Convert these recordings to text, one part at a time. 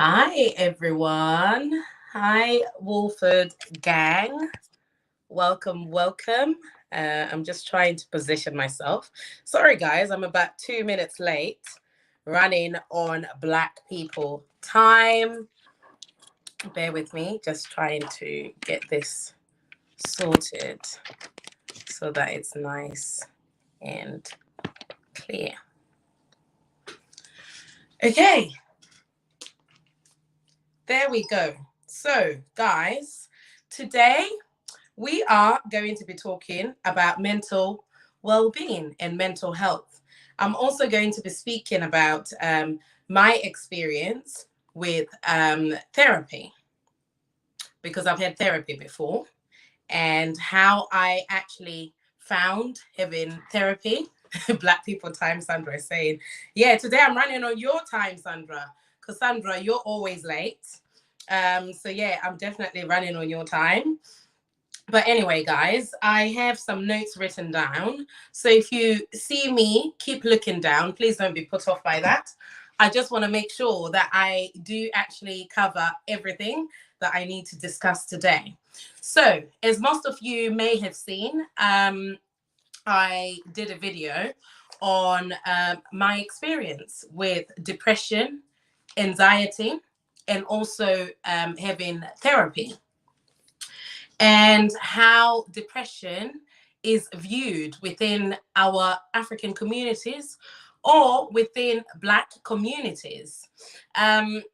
Hi, everyone. Hi, Wolford gang. Welcome. I'm just trying to position myself. Sorry, guys, I'm about 2 minutes late running on Black people time. Bear with me, just trying to get this sorted so that it's nice and clear. Okay, there we go. So, guys, today we are going to be talking about mental well-being and mental health. I'm also going to be speaking about my experience with therapy, because I've had therapy before, and how I actually found having therapy. Black people time, Sandra is saying, yeah, today I'm running on your time, Sandra, because Sandra, you're always late. So yeah, I'm definitely running on your time. But anyway, guys, I have some notes written down. So if you see me, keep looking down. Please don't be put off by that. I just want to make sure that I do actually cover everything that I need to discuss today. So, as most of you may have seen, I did a video on my experience with depression, anxiety, and also having therapy, and how depression is viewed within our African communities or within Black communities. And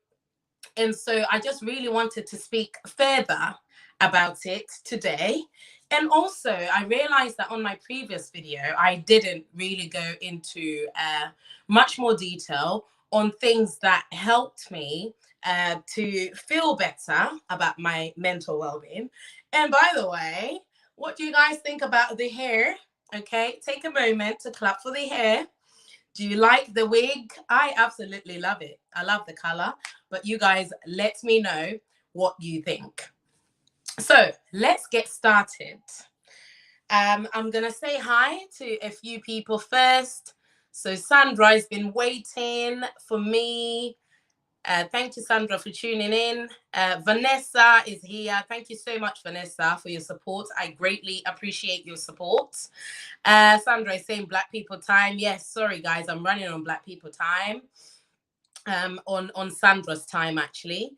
so I just really wanted to speak further about it today. And also, I realized that on my previous video, I didn't really go into much more detail on things that helped me to feel better about my mental well-being. And by the way, what do you guys think about the hair? Okay, take a moment to clap for the hair. Do you like the wig? I absolutely love it. I love the color, but you guys let me know what you think. So let's get started. I'm gonna say hi to a few people first. So Sandra has been waiting for me. Thank you, Sandra, for tuning in. Vanessa is here. Thank you so much, Vanessa, for your support. I greatly appreciate your support. Sandra is saying Black people time. Yes, sorry, guys, I'm running on Black people time. On Sandra's time, actually.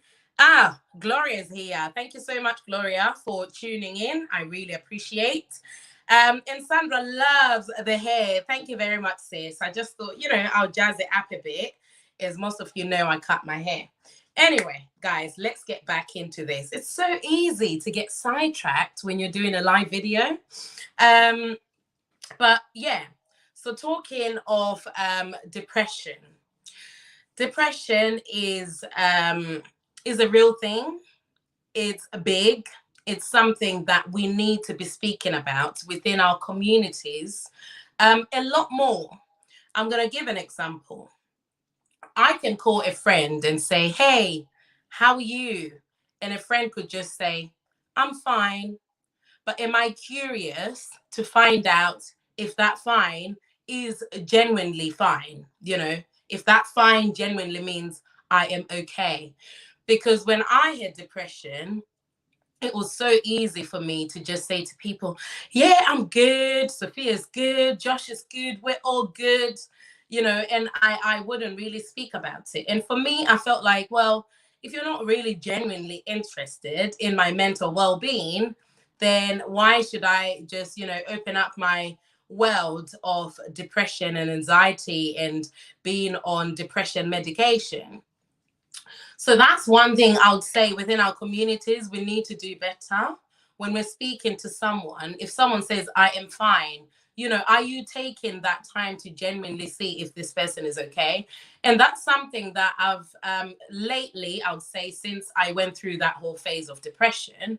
Gloria is here. Thank you so much, Gloria, for tuning in. I really appreciate. And Sandra loves the hair. Thank you very much, sis. I just thought, I'll jazz it up a bit. As most of you know, I cut my hair. Anyway, guys, let's get back into this. It's so easy to get sidetracked when you're doing a live video. But yeah, so talking of depression. Depression is a real thing. It's big. It's something that we need to be speaking about within our communities a lot more. I'm going to give an example. I can call a friend and say, hey, how are you? And a friend could just say, I'm fine. But am I curious to find out if that fine is genuinely fine? If that fine genuinely means I am okay. Because when I had depression, it was so easy for me to just say to people, yeah, I'm good. Sophia's good. Josh is good. We're all good. And I wouldn't really speak about it. And for me, I felt like, well, if you're not really genuinely interested in my mental well-being, then why should I just, open up my world of depression and anxiety and being on depression medication? So that's one thing I would say within our communities, we need to do better. When we're speaking to someone, if someone says, I am fine, are you taking that time to genuinely see if this person is okay? And that's something that I've lately, I would say, since I went through that whole phase of depression,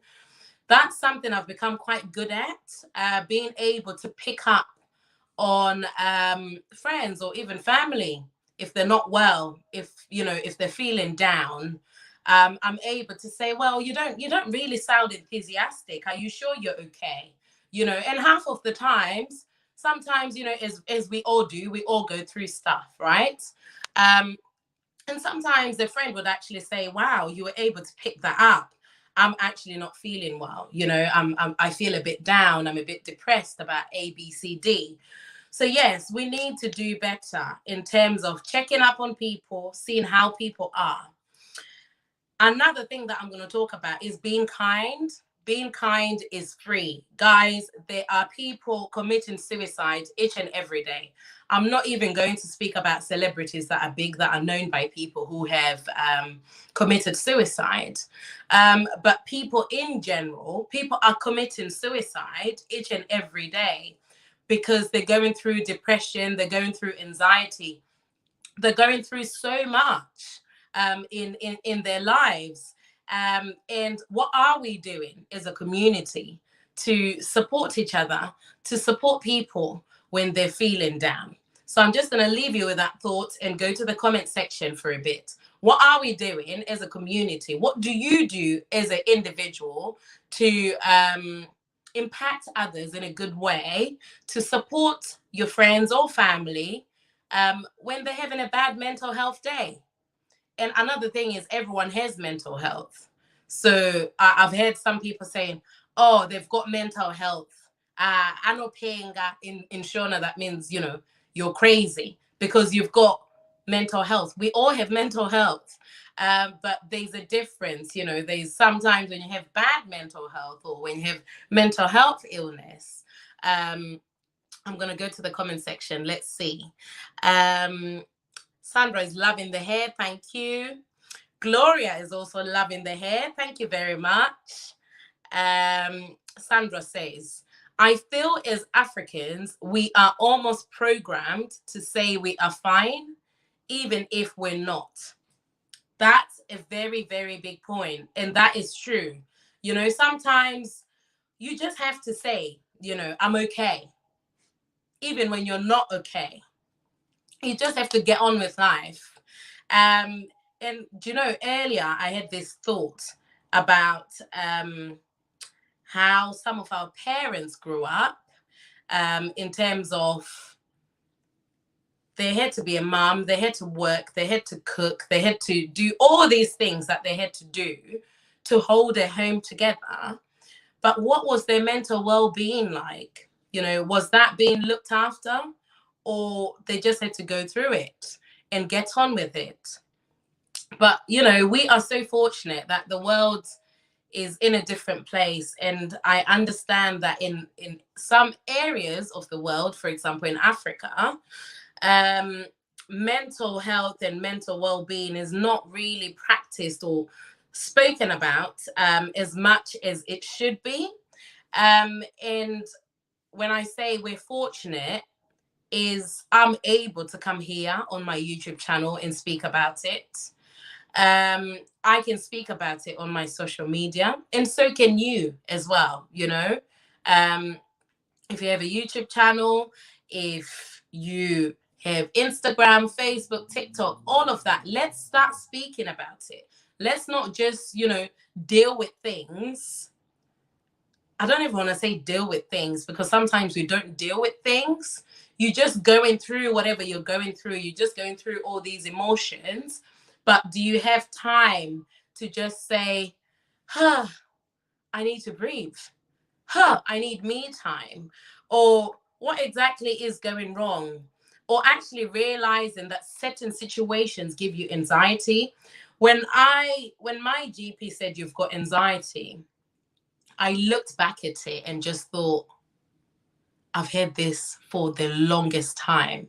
that's something I've become quite good at, being able to pick up on friends or even family if they're not well, if they're feeling down. I'm able to say, well, you don't really sound enthusiastic. Are you sure you're okay? And half of the times, sometimes, as we all do, we all go through stuff, right? And sometimes the friend would actually say, wow, you were able to pick that up. I'm actually not feeling well. I feel a bit down. I'm a bit depressed about A, B, C, D. So yes, we need to do better in terms of checking up on people, seeing how people are. Another thing that I'm going to talk about is being kind. Being kind is free. Guys, there are people committing suicide each and every day. I'm not even going to speak about celebrities that are big, that are known by people who have committed suicide. But people in general, people are committing suicide each and every day because they're going through depression, they're going through anxiety, they're going through so much in their lives. And what are we doing as a community to support each other, to support people when they're feeling down? So I'm just going to leave you with that thought and go to the comment section for a bit. What are we doing as a community? What do you do as an individual to impact others in a good way, to support your friends or family when they're having a bad mental health day? And another thing is everyone has mental health. So I've heard some people saying, oh, they've got mental health. Anopenga in Shona, that means, you're crazy because you've got mental health. We all have mental health. But there's a difference, there's sometimes when you have bad mental health or when you have mental health illness. I'm going to go to the comment section. Let's see. Sandra is loving the hair. Thank you. Gloria is also loving the hair. Thank you very much. Sandra says, I feel as Africans, we are almost programmed to say we are fine, even if we're not. That's a very, very big point. And that is true. Sometimes you just have to say, I'm okay, even when you're not okay. You just have to get on with life. And earlier I had this thought about how some of our parents grew up in terms of they had to be a mom, they had to work, they had to cook, they had to do all these things that they had to do to hold their home together. But what was their mental well-being like? Was that being looked after, or they just had to go through it and get on with it? But, we are so fortunate that the world is in a different place. And I understand that in some areas of the world, for example, in Africa, mental health and mental well-being is not really practiced or spoken about as much as it should be. And when I say we're fortunate, is I'm able to come here on my YouTube channel and speak about it. I can speak about it on my social media, and so can you as well. If you have a YouTube channel, if you have Instagram, Facebook, TikTok, all of that, let's start speaking about it. Let's not just, deal with things. I don't even want to say deal with things, because sometimes we don't deal with things. You're just going through whatever you're going through. You're just going through all these emotions. But do you have time to just say, I need to breathe. I need me time. Or what exactly is going wrong? Or actually realizing that certain situations give you anxiety. When my GP said you've got anxiety, I looked back at it and just thought, I've had this for the longest time.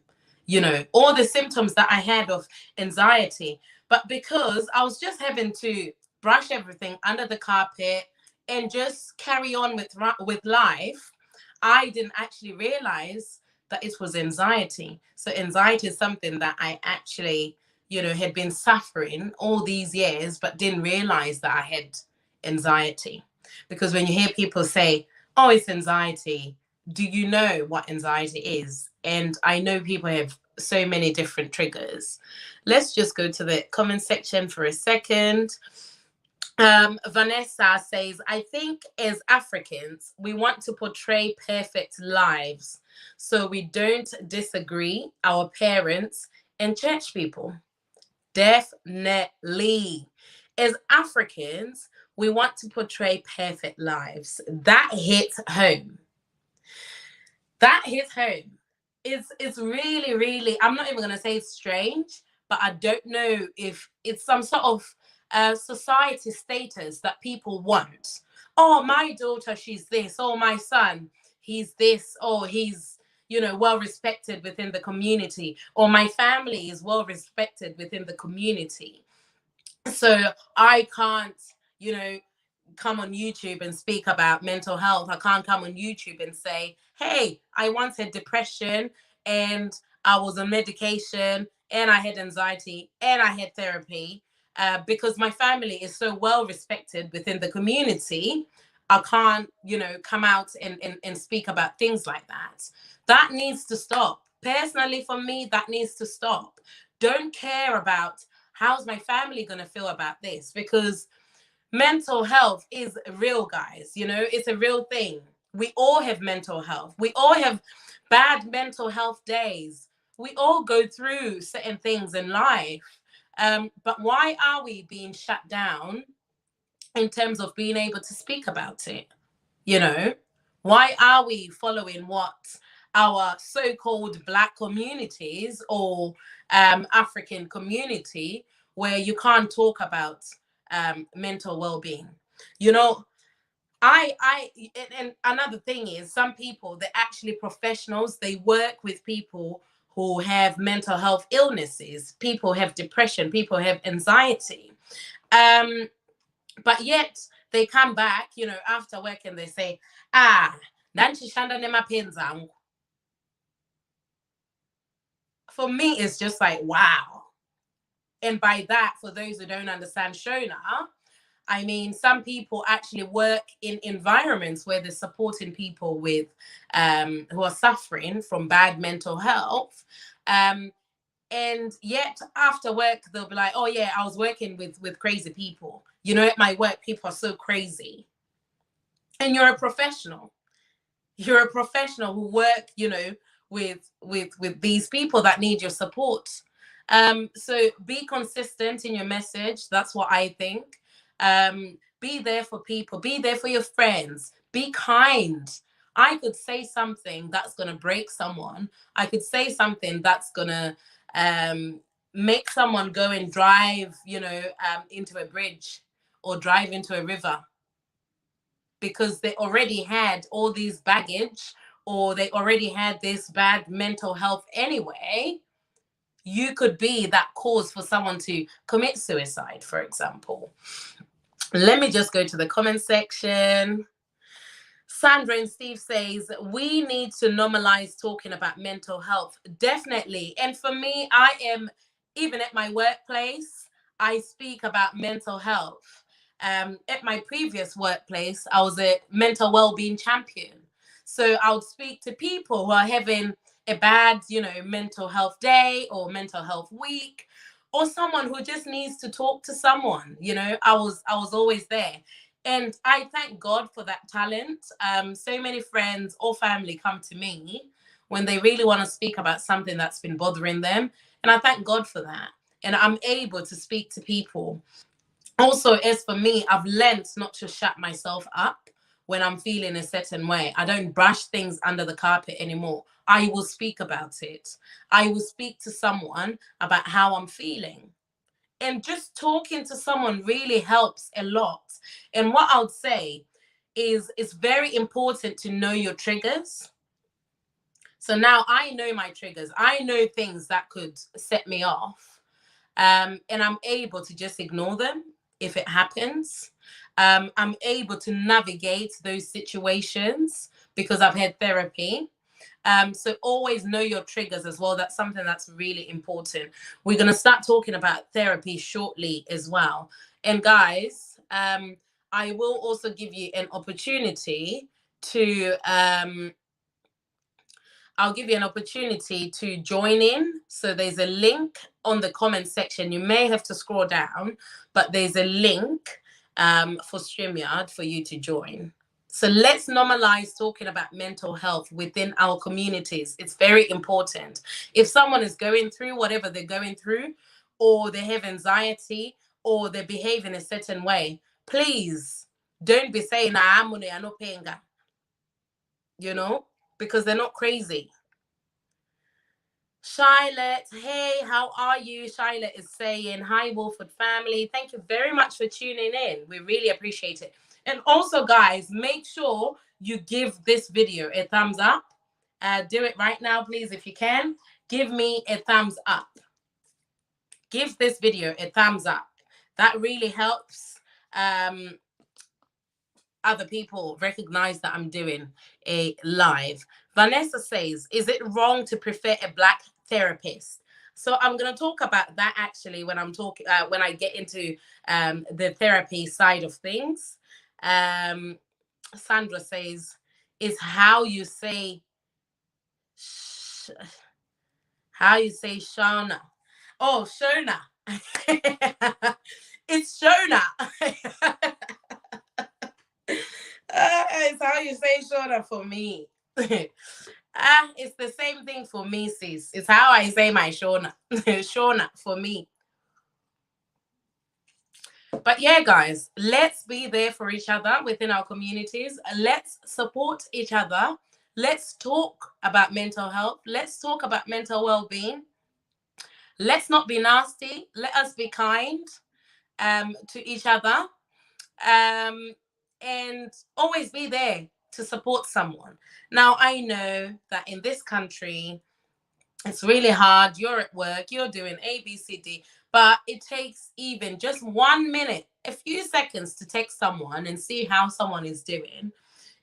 All the symptoms that I had of anxiety, but because I was just having to brush everything under the carpet and just carry on with life, I didn't actually realize that it was anxiety. So anxiety is something that I actually, had been suffering all these years, but didn't realize that I had anxiety. Because when you hear people say, oh, it's anxiety, do you know what anxiety is? And I know people have so many different triggers. Let's just go to the comment section for a second. Vanessa says, I think as Africans, we want to portray perfect lives, so we don't disagree our parents and church people. Definitely. As Africans, we want to portray perfect lives. That hits home. That hits home. It's really, really, I'm not even gonna say it's strange, but I don't know if it's some sort of society status that people want. Oh, my daughter, she's this. Oh, my son, he's this. Oh, he's, well respected within the community. Or my family is well respected within the community. So I can't, you know, come on YouTube and speak about mental health. I can't come on YouTube and say, hey, I once had depression and I was on medication and I had anxiety and I had therapy, because my family is so well respected within the community. I can't, come out and speak about things like that. That needs to stop. Personally, for me, that needs to stop. Don't care about how's my family going to feel about this, because mental health is real, guys. It's a real thing. We all have mental health. We all have bad mental health days. We all go through certain things in life. But why are we being shut down in terms of being able to speak about it? Why are we following what our so-called Black communities or African community, where you can't talk about mental well-being? You know, I and another thing is, some people, they're actually professionals. They work with people who have mental health illnesses. People have depression. People have anxiety. Um, but yet they come back, after work, and they say, nantishanda nemapenzi angu. For me, it's just like, wow. And by that, for those who don't understand Shona, I mean, some people actually work in environments where they're supporting people with who are suffering from bad mental health. And yet after work, they'll be like, oh yeah, I was working with crazy people. At my work, people are so crazy. And you're a professional. You're a professional who work, with these people that need your support. So be consistent in your message. That's what I think. Be there for people. Be there for your friends. Be kind. I could say something that's gonna break someone. I could say something that's gonna make someone go and drive, into a bridge or drive into a river, because they already had all these baggage, or they already had this bad mental health anyway. You could be that cause for someone to commit suicide, for example. Let me just go to the comment section. Sandra and Steve says, we need to normalize talking about mental health. Definitely. And for me, I am, even at my workplace, I speak about mental health. At my previous workplace, I was a mental well-being champion. So I would speak to people who are having a bad, mental health day or mental health week, or someone who just needs to talk to someone. I was always there. And I thank God for that talent. So many friends or family come to me when they really want to speak about something that's been bothering them. And I thank God for that. And I'm able to speak to people. Also, as for me, I've learned not to shut myself up when I'm feeling a certain way. I don't brush things under the carpet anymore. I will speak about it. I will speak to someone about how I'm feeling. And just talking to someone really helps a lot. And what I would say is, it's very important to know your triggers. So now I know my triggers. I know things that could set me off. And I'm able to just ignore them if it happens. I'm able to navigate those situations because I've had therapy. So always know your triggers as well. That's something that's really important. We're going to start talking about therapy shortly as well. And guys, I will also give you an opportunity to I'll give you an opportunity to join in. So there's a link on the comment section. You may have to scroll down, but there's a link for StreamYard for you to join. So let's normalize talking about mental health within our communities. It's very important. If someone is going through whatever they're going through, or they have anxiety, or they behave in a certain way, please don't be saying, I'm no paying, you know, because they're not crazy. Charlotte, hey, how are you? Charlotte is saying, hi, Wolford family. Thank you very much for tuning in. We really appreciate it. And also, guys, make sure you give this video a thumbs up. Do it right now, please, if you can. Give me a thumbs up. Give this video a thumbs up. That really helps other people recognize that I'm doing a live. Vanessa says, is it wrong to prefer a Black therapist? So I'm going to talk about that actually when I'm talking, when I get into the therapy side of things. Sandra says, is how you say Shona. Oh, Shona. It's Shona. It's how you say Shona for me. It's the same thing for me, sis. It's how I say my Shona. Shona for me. But yeah, guys, let's be there for each other within our communities. Let's support each other. Let's talk about mental health. Let's talk about mental well-being. Let's not be nasty. Let us be kind to each other. And always be there to support someone. Now, I know that in this country, it's really hard. You're at work, you're doing A, B, C, D, but it takes even just 1 minute, a few seconds to text someone and see how someone is doing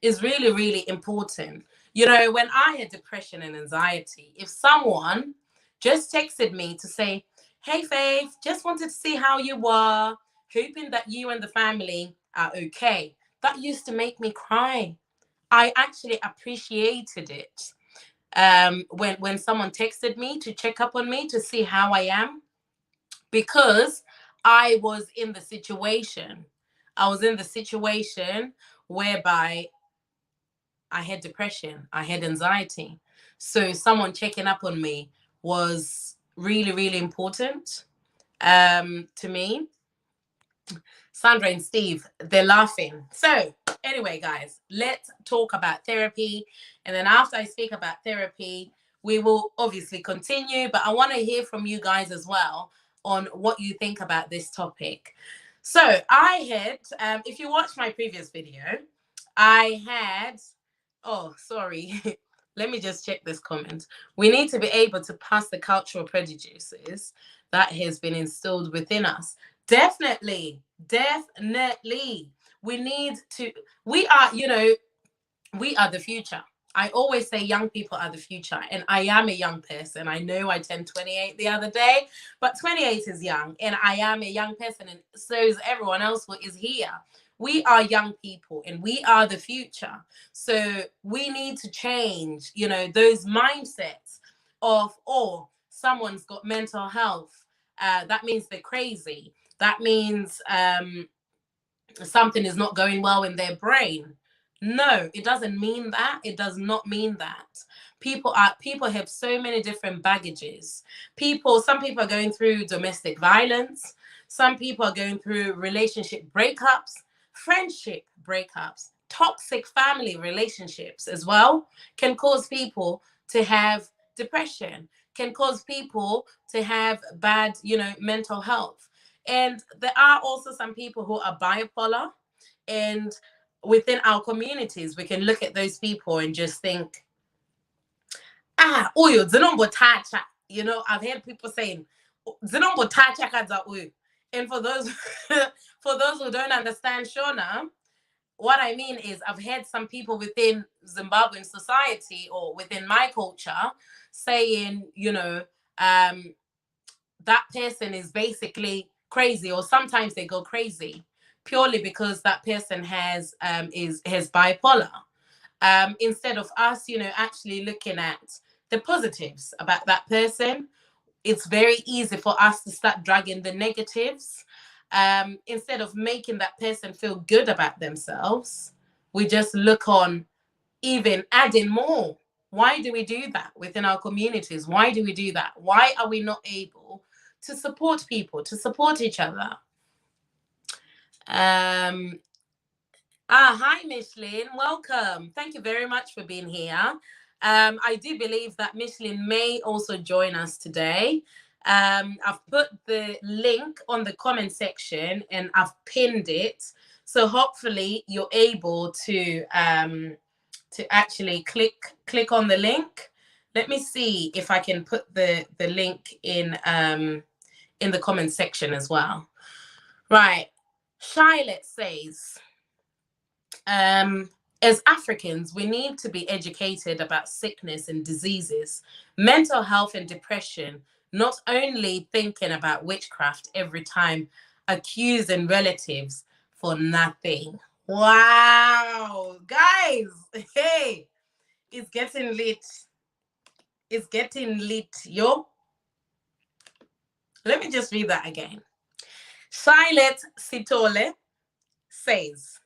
is really, really important. You know, when I had depression and anxiety, if someone just texted me to say, hey, Faith, just wanted to see how you were, hoping that you and the family are okay, that used to make me cry. I actually appreciated it. When someone texted me to check up on me to see how I am, because I was in the situation. I was in the situation whereby I had depression, I had anxiety. So someone checking up on me was really, really important to me. Sandra and Steve, they're laughing. So anyway, guys, let's talk about therapy. And then after I speak about therapy, we will obviously continue, but I want to hear from you guys as well on what you think about this topic. So I had, if you watched my previous video, I had, oh, sorry. Let me just check this comment. We need to be able to pass the cultural prejudices that has been instilled within us. Definitely. We need to, we are, you know, we are the future. I always say young people are the future, and I am a young person. I know I turned 28 the other day, but 28 is young, and I am a young person, and so is everyone else who is here. We are young people, and we are the future. So we need to change, you know, those mindsets of, oh, someone's got mental health. That means they're crazy. That means something is not going well in their brain. No, it doesn't mean that. It does not mean that. People have so many different baggages. Some people are going through domestic violence. Some people are going through relationship breakups, friendship breakups, toxic family relationships as well can cause people to have depression, can cause people to have bad, you know, mental health. And there are also some people who are bipolar, and within our communities, we can look at those people and just think, uyo, zinombo tacha. You know, I've heard people saying, zinombo tacha kadza uyo. And for those for those who don't understand Shona, what I mean is I've heard some people within Zimbabwean society or within my culture saying, you know, that person is basically crazy, or sometimes they go crazy purely because that person has bipolar. Instead of us, you know, actually looking at the positives about that person, it's very easy for us to start dragging the negatives. Instead of making that person feel good about themselves, we just look on even adding more. Why do we do that within our communities? Why do we do that? Why are we not able to support people, to support each other. Hi, Micheline. Welcome. Thank you very much for being here. I do believe that Micheline may also join us today. I've put the link on the comment section and I've pinned it. So hopefully you're able to actually click on the link. Let me see if I can put the link in the comment section as well. Right. Charlotte says, as Africans, we need to be educated about sickness and diseases, mental health and depression, not only thinking about witchcraft every time, accusing relatives for nothing. Wow, guys, hey, it's getting lit. It's getting lit, yo. Let me just read that again. Charlotte Sitole says,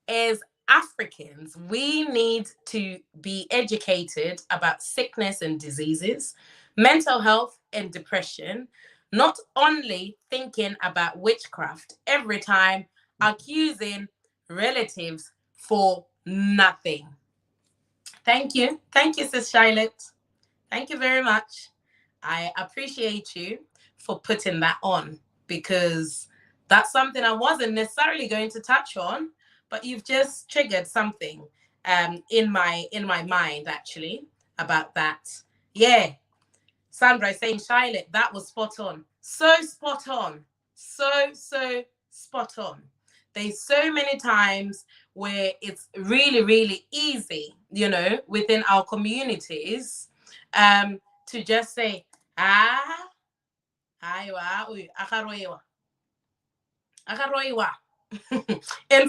as Africans, we need to be educated about sickness and diseases, mental health and depression, not only thinking about witchcraft every time, accusing relatives for nothing. Thank you. Thank you, Sis Charlotte. Thank you very much. I appreciate you for putting that on, because that's something I wasn't necessarily going to touch on, but you've just triggered something in my mind actually about that. Yeah. Sandra is saying, Charlotte, that was spot on. So spot on. So spot on. There's so many times where it's really, really easy, you know, within our communities to just say, and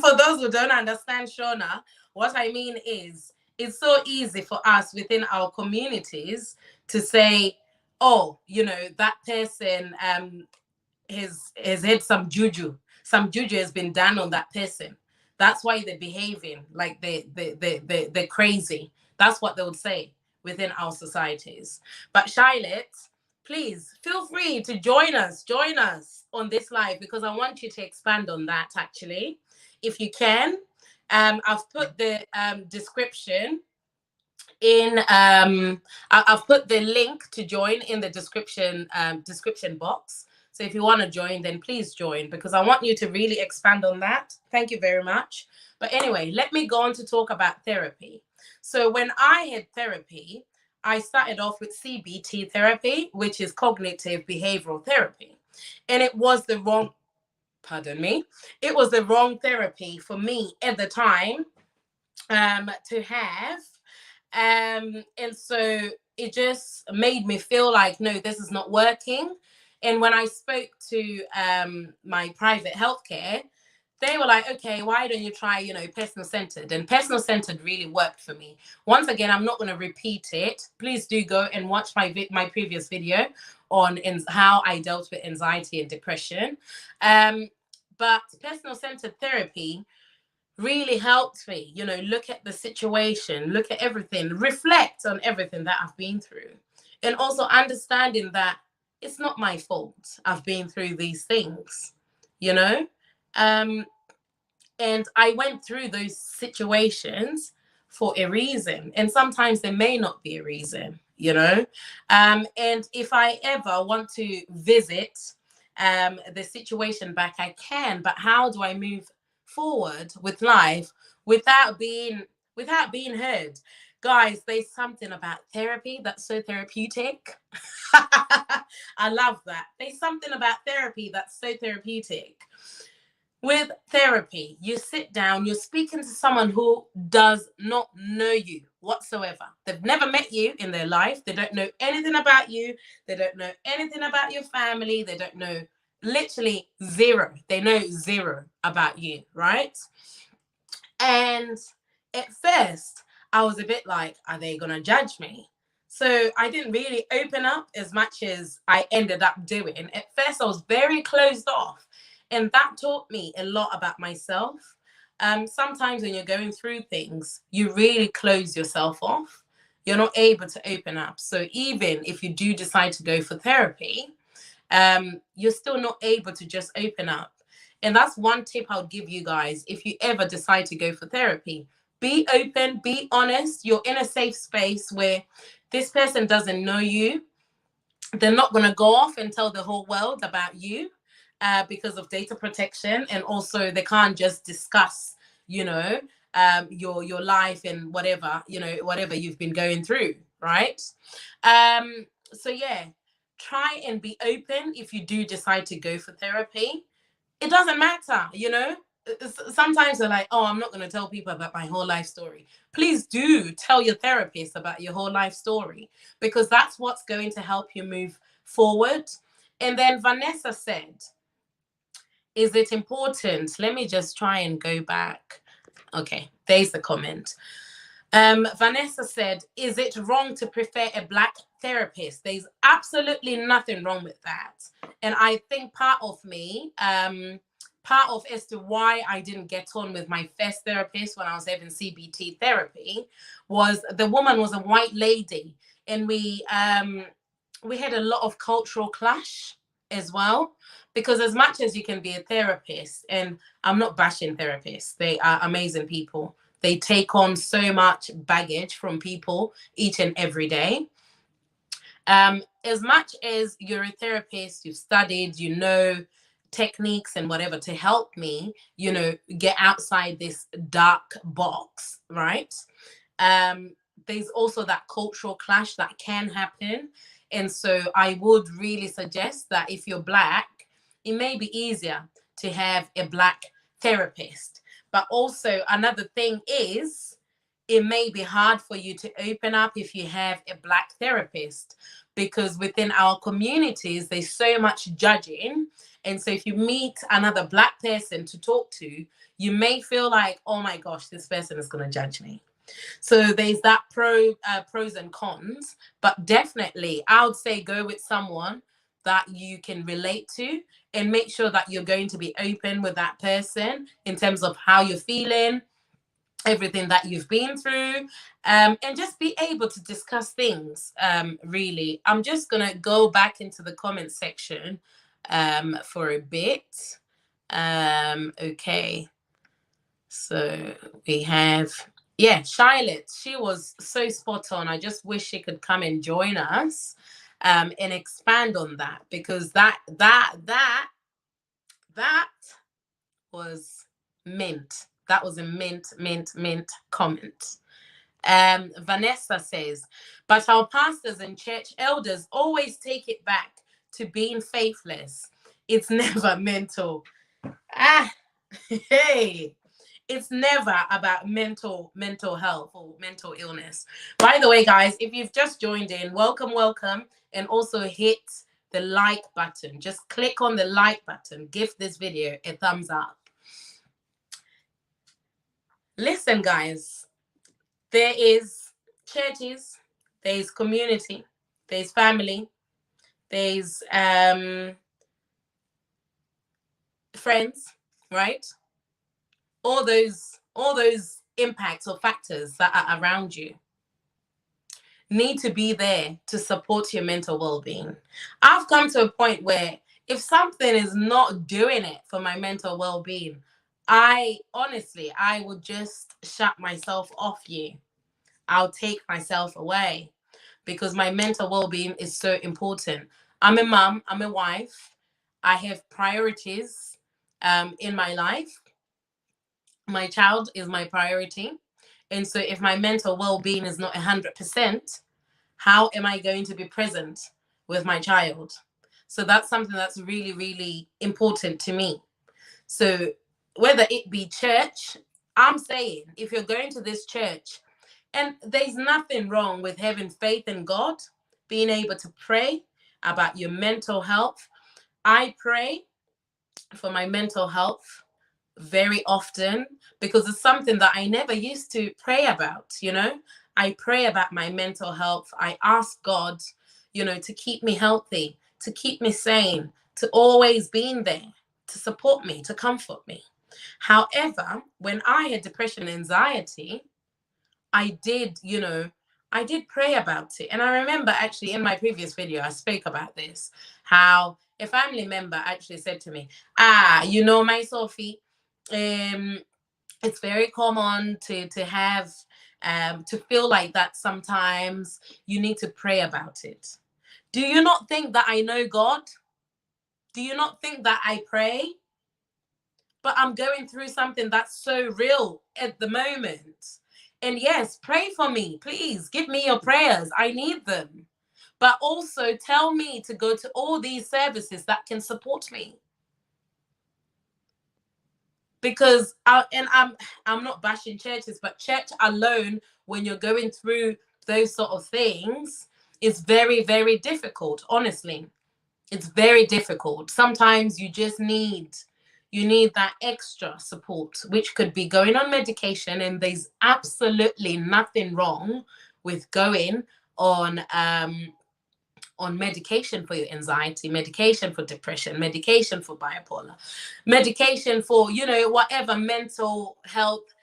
for those who don't understand Shona, what I mean is, it's so easy for us within our communities to say, oh, you know, that person has had some juju has been done on that person. That's why they're behaving like they're crazy. That's what they would say within our societies. But Charlotte, please feel free to join us on this live, because I want you to expand on that actually, if you can. I've put the description in I've put the link to join in the description box. So if you want to join, then please join, because I want you to really expand on that. Thank you very much. But anyway, let me go on to talk about therapy. So when I had therapy, I started off with Cbt therapy, which is cognitive behavioral therapy. And it was the wrong, it was the wrong therapy for me at the time to have. And so it just made me feel like, no, this is not working. And when I spoke to my private healthcare, they were like, okay, why don't you try, you know, personal-centered? And personal-centered really worked for me. Once again, I'm not going to repeat it. Please do go and watch my previous video on how I dealt with anxiety and depression. But personal-centered therapy really helped me, you know, look at the situation, look at everything, reflect on everything that I've been through. And also understanding that it's not my fault I've been through these things, you know? And I went through those situations for a reason. And sometimes there may not be a reason, you know? And if I ever want to visit the situation back, I can. But how do I move forward with life without being heard? Guys, there's something about therapy that's so therapeutic. I love that. There's something about therapy that's so therapeutic. With therapy, you sit down, you're speaking to someone who does not know you whatsoever. They've never met you in their life. They don't know anything about you. They don't know anything about your family. They don't know, literally zero. They know zero about you, right? And at first, I was a bit like, are they going to judge me? So I didn't really open up as much as I ended up doing. At first, I was very closed off. And that taught me a lot about myself. Sometimes when you're going through things, you really close yourself off. You're not able to open up. So even if you do decide to go for therapy, you're still not able to just open up. And that's one tip I would give you guys if you ever decide to go for therapy. Be open, be honest. You're in a safe space where this person doesn't know you. They're not going to go off and tell the whole world about you because of data protection. And also, they can't just discuss, your life and whatever, whatever you've been going through, right? So, yeah, try and be open if you do decide to go for therapy. It doesn't matter. Sometimes they're like, oh, I'm not going to tell people about my whole life story. Please do tell your therapist about your whole life story, because that's what's going to help you move forward. And then Vanessa said, is it important? Let me just try and go back. Okay, there's the comment. Vanessa said, is it wrong to prefer a Black therapist? There's absolutely nothing wrong with that. And I think part of as to why I didn't get on with my first therapist when I was having Cbt therapy was the woman was a white lady, and we had a lot of cultural clash as well. Because as much as you can be a therapist, and I'm not bashing therapists, they are amazing people. They take on so much baggage from people each and every day. As much as you're a therapist, you've studied, techniques and whatever to help me, get outside this dark box, right? There's also that cultural clash that can happen. And so I would really suggest that if you're Black, it may be easier to have a Black therapist. But also another thing is, it may be hard for you to open up if you have a Black therapist, because within our communities, there's so much judging. And so if you meet another Black person to talk to, you may feel like, oh my gosh, this person is going to judge me. So there's that pros and cons, but definitely I would say go with someone that you can relate to, and make sure that you're going to be open with that person in terms of how you're feeling, everything that you've been through, and just be able to discuss things. Really, I'm just gonna go back into the comment section for a bit. Okay, so we have, Charlotte. She was so spot on. I just wish she could come and join us and expand on that, because that was mint. That was a mint comment. Vanessa says, but our pastors and church elders always take it back to being faithless. It's never mental. Hey, it's never about mental health or mental illness. By the way, guys, if you've just joined in, welcome, and also hit the like button. Just click on the like button. Give this video a thumbs up. Listen, guys, there is churches, there's community, there's family, there's friends, right? All those impacts or factors that are around you need to be there to support your mental well-being. I've come to a point where if something is not doing it for my mental well-being, I would just shut myself off you. I'll take myself away, because my mental well-being is so important. I'm a mom, I'm a wife, I have priorities in my life. My child is my priority. And so if my mental well-being is not 100%, how am I going to be present with my child? So that's something that's really, really important to me. So whether it be church, I'm saying if you're going to this church, and there's nothing wrong with having faith in God, being able to pray about your mental health. I pray for my mental health very often, because it's something that I never used to pray about. I pray about my mental health. I ask God, to keep me healthy, to keep me sane, to always being there, to support me, to comfort me. However, when I had depression and anxiety, I did pray about it. And I remember actually in my previous video, I spoke about this, how a family member actually said to me, my Sophie, it's very common to have to feel like that sometimes. You need to pray about it. Do you not think that I know God? Do you not think that I pray? But I'm going through something that's so real at the moment. And yes, pray for me. Please give me your prayers. I need them. But also tell me to go to all these services that can support me. Because I'm not bashing churches, but church alone, when you're going through those sort of things, is very, very difficult. Honestly, it's very difficult. Sometimes you just need that extra support, which could be going on medication, and there's absolutely nothing wrong with going on medication for your anxiety, medication for depression, medication for bipolar, medication for, whatever mental health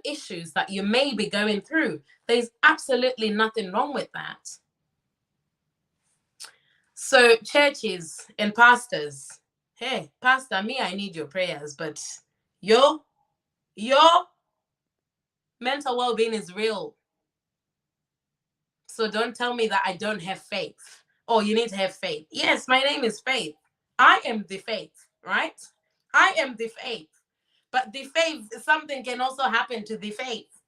issues that you may be going through. There's absolutely nothing wrong with that. So churches and pastors, hey, pastor, me, I need your prayers, but your mental well-being is real. So don't tell me that I don't have faith. Oh, you need to have faith. Yes, my name is Faith. I am the faith, right? I am the faith. But the faith, something can also happen to the faith.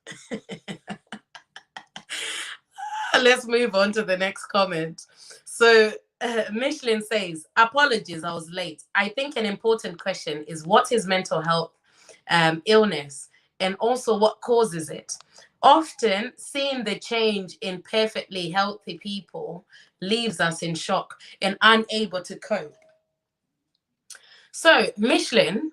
Let's move on to the next comment. So Michelin says, apologies, I was late. I think an important question is, what is mental health illness, and also what causes it? Often seeing the change in perfectly healthy people leaves us in shock and unable to cope. So Michelin,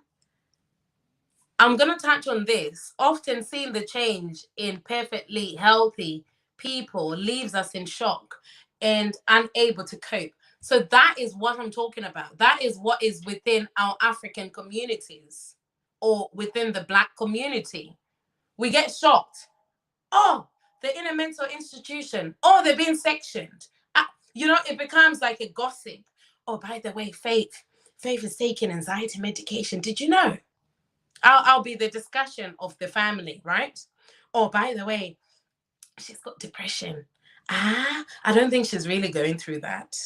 I'm going to touch on this. Often seeing the change in perfectly healthy people leaves us in shock and unable to cope. So that is what I'm talking about. That is what is within our African communities or within the Black community. We get shocked. Oh, they're in a mental institution. Oh, they're being sectioned. It becomes like a gossip. Oh, by the way, Faith is taking anxiety medication. Did you know? I'll be the discussion of the family, right? Oh, by the way, she's got depression. I don't think she's really going through that.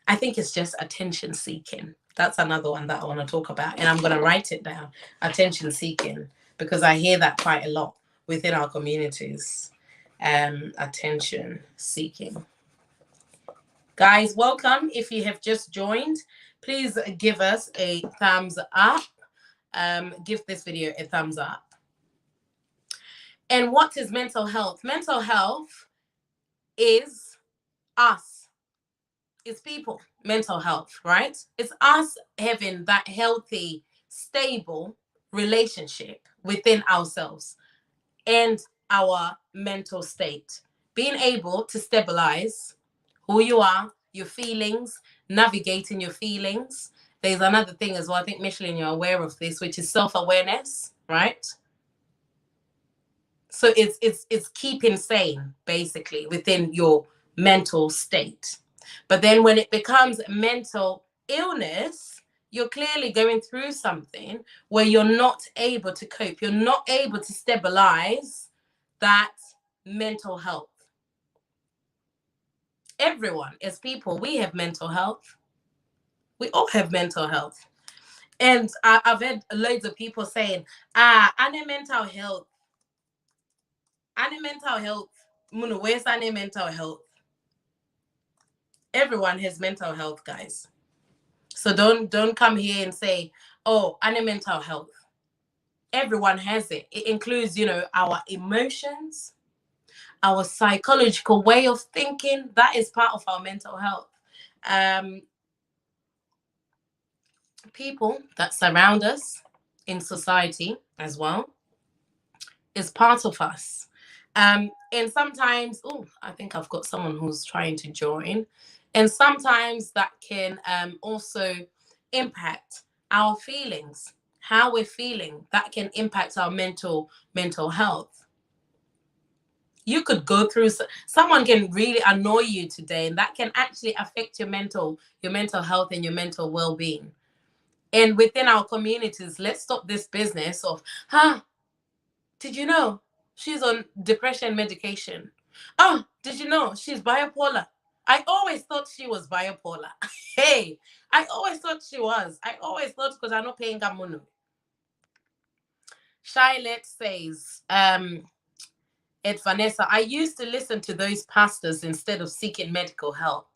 I think it's just attention seeking. That's another one that I want to talk about. And I'm going to write it down. Attention seeking. Because I hear that quite a lot within our communities. Attention seeking. Guys, welcome. If you have just joined, please give us a thumbs up. Give this video a thumbs up. And what is mental health? Mental health is us. It's people. Mental health, right? It's us having that healthy, stable relationship within ourselves and our mental state. Being able to stabilize who you are, your feelings, navigating your feelings. There's another thing as well. I think, Michelin, you're aware of this, which is self-awareness, right? So it's keeping sane, basically, within your mental state. But then when it becomes mental illness, you're clearly going through something where you're not able to cope. You're not able to stabilize that mental health. Everyone, as people, we have mental health. We all have mental health. And I've had loads of people saying, any mental health. Any mental health. Where's any mental health? Everyone has mental health, guys. So don't come here and say, oh, any mental health. Everyone has it. It includes, our emotions, our psychological way of thinking. That is part of our mental health. People that surround us in society as well is part of us. And sometimes, I think I've got someone who's trying to join. And sometimes that can also impact our feelings, how we're feeling. That can impact our mental health. You could go through, someone can really annoy you today, and that can actually affect your mental health and your mental well-being. And within our communities, let's stop this business of, did you know she's on depression medication? Oh, did you know she's bipolar? I always thought she was bipolar. Hey, I always thought she was. I always thought, because I'm not paying Gamono. Shilet says, Ed Vanessa, I used to listen to those pastors instead of seeking medical help.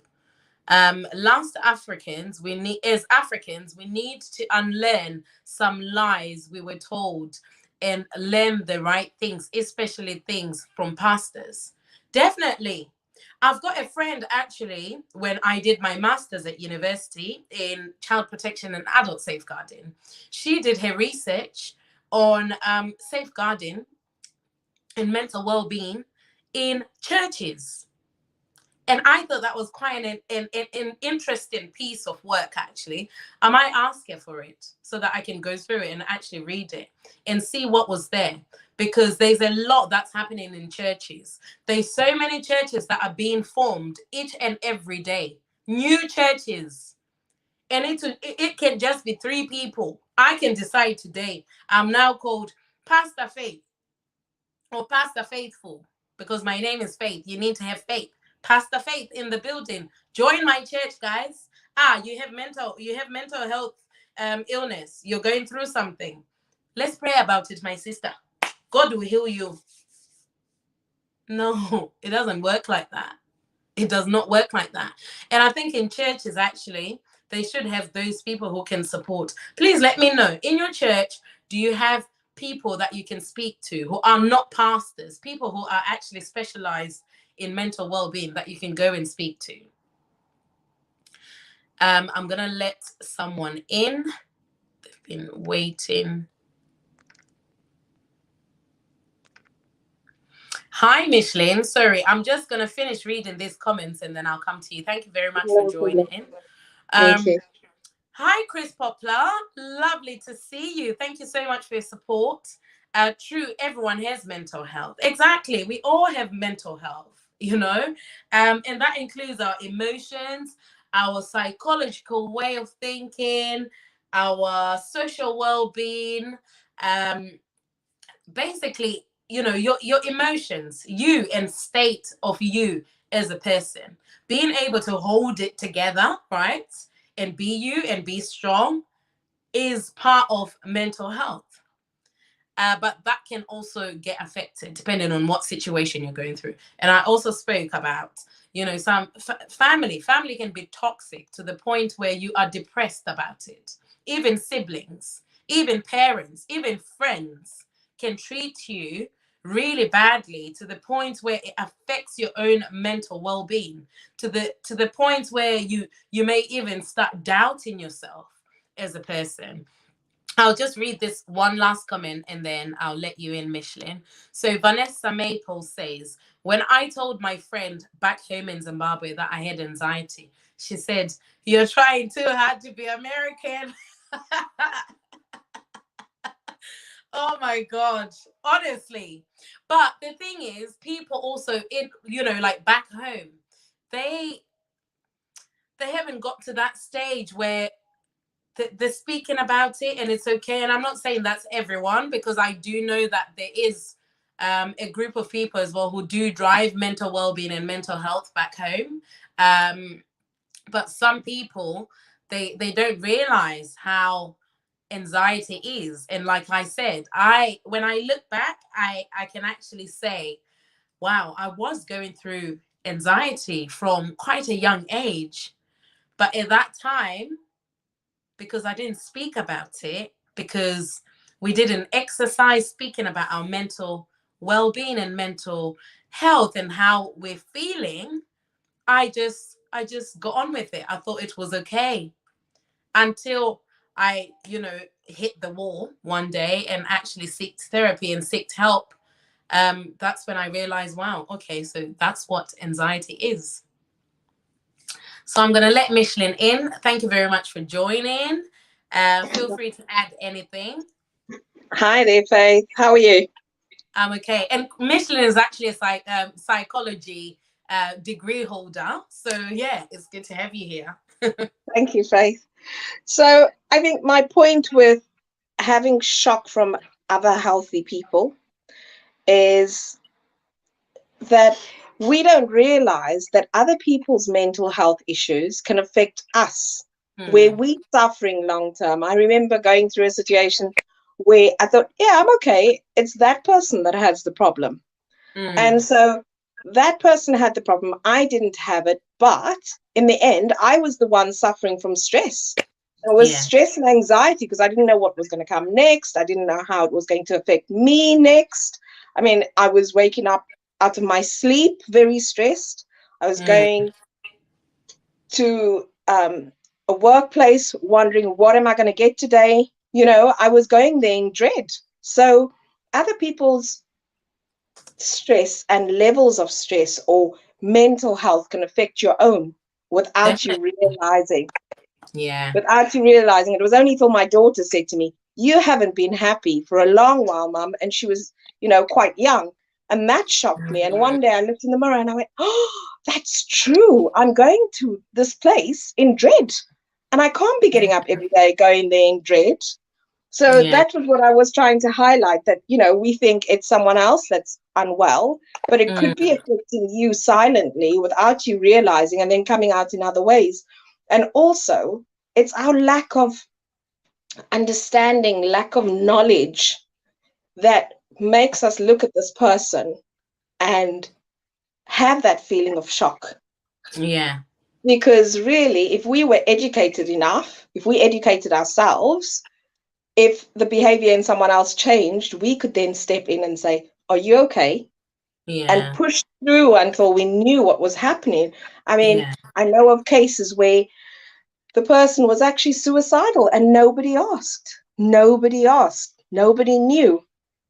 As Africans, we need to unlearn some lies we were told and learn the right things, especially things from pastors. Definitely. I've got a friend, actually, when I did my master's at university in child protection and adult safeguarding, she did her research on safeguarding and mental well-being in churches. And I thought that was quite an interesting piece of work, actually. I might ask her for it so that I can go through it and actually read it and see what was there. Because there's a lot that's happening in churches. There's so many churches that are being formed each and every day. New churches. And it can just be 3 people. I can decide today, I'm now called Pastor Faith or Pastor Faithful, because my name is Faith. You need to have faith. Pastor Faith in the building. Join my church, guys. You have mental health illness. You're going through something. Let's pray about it, my sister. God will heal you. No, it doesn't work like that. It does not work like that. And I think in churches, actually, they should have those people who can support. Please let me know. In your church, do you have people that you can speak to who are not pastors, people who are actually specialized in mental well-being that you can go and speak to? I'm going to let someone in. They've been waiting. Hi, Micheline. Sorry, I'm just going to finish reading these comments and then I'll come to you. Thank you very much for joining in. Thank you. Hi, Chris Poplar. Lovely to see you. Thank you so much for your support. True, everyone has mental health. Exactly. We all have mental health, and that includes our emotions, our psychological way of thinking, our social well-being, basically, your emotions, you and state of you as a person, being able to hold it together, right? And be you and be strong is part of mental health. But that can also get affected depending on what situation you're going through. And I also spoke about, some family can be toxic to the point where you are depressed about it. Even siblings, even parents, even friends can treat you really badly to the point where it affects your own mental well-being, to the point where you may even start doubting yourself as a person. I'll just read this one last comment and then I'll let you in, Micheline. So Vanessa Maple says, when I told my friend back home in Zimbabwe that I had anxiety, she said, "You're trying too hard to be American." Oh my God, honestly. But the thing is, people also like back home, they haven't got to that stage where they're speaking about it and it's okay. And I'm not saying that's everyone, because I do know that there is a group of people as well who do drive mental well-being and mental health back home. But some people, they don't realize how anxiety is. And like I said, when I look back, I can actually say, wow, I was going through anxiety from quite a young age. But at that time, because I didn't speak about it, because we didn't exercise speaking about our mental well-being and mental health and how we're feeling, I just got on with it. I thought it was okay until I, hit the wall one day and actually sought therapy and sought help. That's when I realized, wow, okay, so that's what anxiety is. So I'm going to let Micheline in. Thank you very much for joining. Feel free to add anything. Hi there, Faith. How are you? I'm okay. And Michelin is actually a psychology degree holder. So yeah, it's good to have you here. Thank you, Faith. So I think my point with having shock from other healthy people is that we don't realize that other people's mental health issues can affect us where Hmm. we're suffering long term. I remember going through a situation where I thought, yeah, I'm okay. It's that person that has the problem. And Hmm. so that person had the problem. I didn't have it. But in the end, I was the one suffering from stress. It was Yeah. stress and anxiety because I didn't know what was going to come next. I didn't know how it was going to affect me next. I mean, I was waking up out of my sleep very stressed. I was Hmm. going to a workplace wondering, what am I going to get today? I was going there in dread. So other people's stress and levels of stress or mental health can affect your own without you Definitely. realizing. Yeah. Without you realizing, it was only until my daughter said to me, "You haven't been happy for a long while, Mum." And she was, quite young. And that shocked me. And one day I looked in the mirror and I went, "Oh, that's true. I'm going to this place in dread. And I can't be getting up every day going there in dread." So Yeah. that was what I was trying to highlight, that, we think it's someone else that's unwell, but it could be Mm. affecting you silently without you realizing and then coming out in other ways. And also, it's our lack of understanding, lack of knowledge that makes us look at this person and have that feeling of shock. Yeah. Because really, if we were educated enough, if we educated ourselves, if the behavior in someone else changed, we could then step in and say, "Are you okay?" And Yeah. push through until we knew what was happening. I mean, Yeah. I know of cases where the person was actually suicidal and nobody asked. Nobody asked. Nobody knew.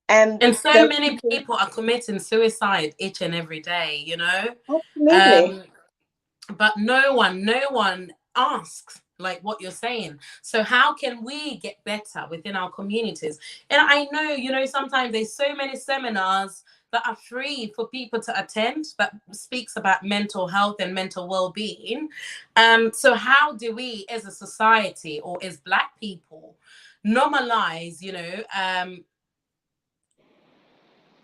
And And so those many people, people are committing suicide each and every day, you know? absolutely. Um, but no one asks like what you're saying. So how can we get better within our communities? And I know, sometimes there's so many seminars that are free for people to attend that speaks about mental health and mental well-being. So how do we as a society or as Black people normalize,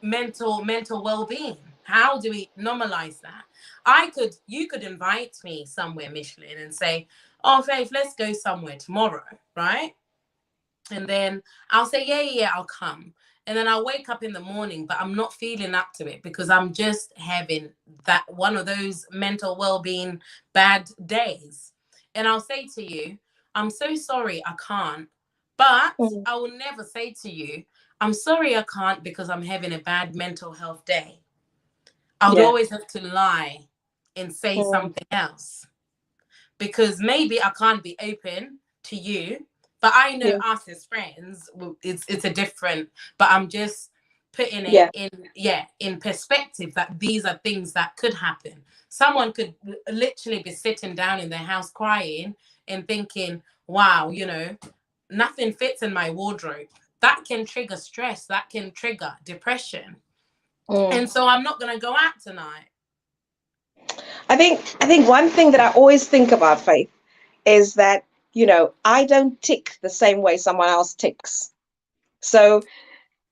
mental well-being? How do we normalize that? You could invite me somewhere, Michelin, and say, "Oh, Faith, let's go somewhere tomorrow," right? And then I'll say, "Yeah, yeah, yeah, I'll come." And then I'll wake up in the morning, but I'm not feeling up to it because I'm just having that one of those mental well-being bad days. And I'll say to you, "I'm so sorry, I can't." But Mm, I will never say to you, "I'm sorry, I can't because I'm having a bad mental health day." I would yeah. always have to lie and say Mm, something else because maybe I can't be open to you, but I know yeah. us as friends, it's a different. But I'm just putting it Yeah. in perspective that these are things that could happen. Someone could literally be sitting down in their house crying and thinking, "Wow, nothing fits in my wardrobe." That can trigger stress. That can trigger depression. Mm. And so I'm not gonna go out tonight. I think one thing that I always think about, Faith, is that, I don't tick the same way someone else ticks. So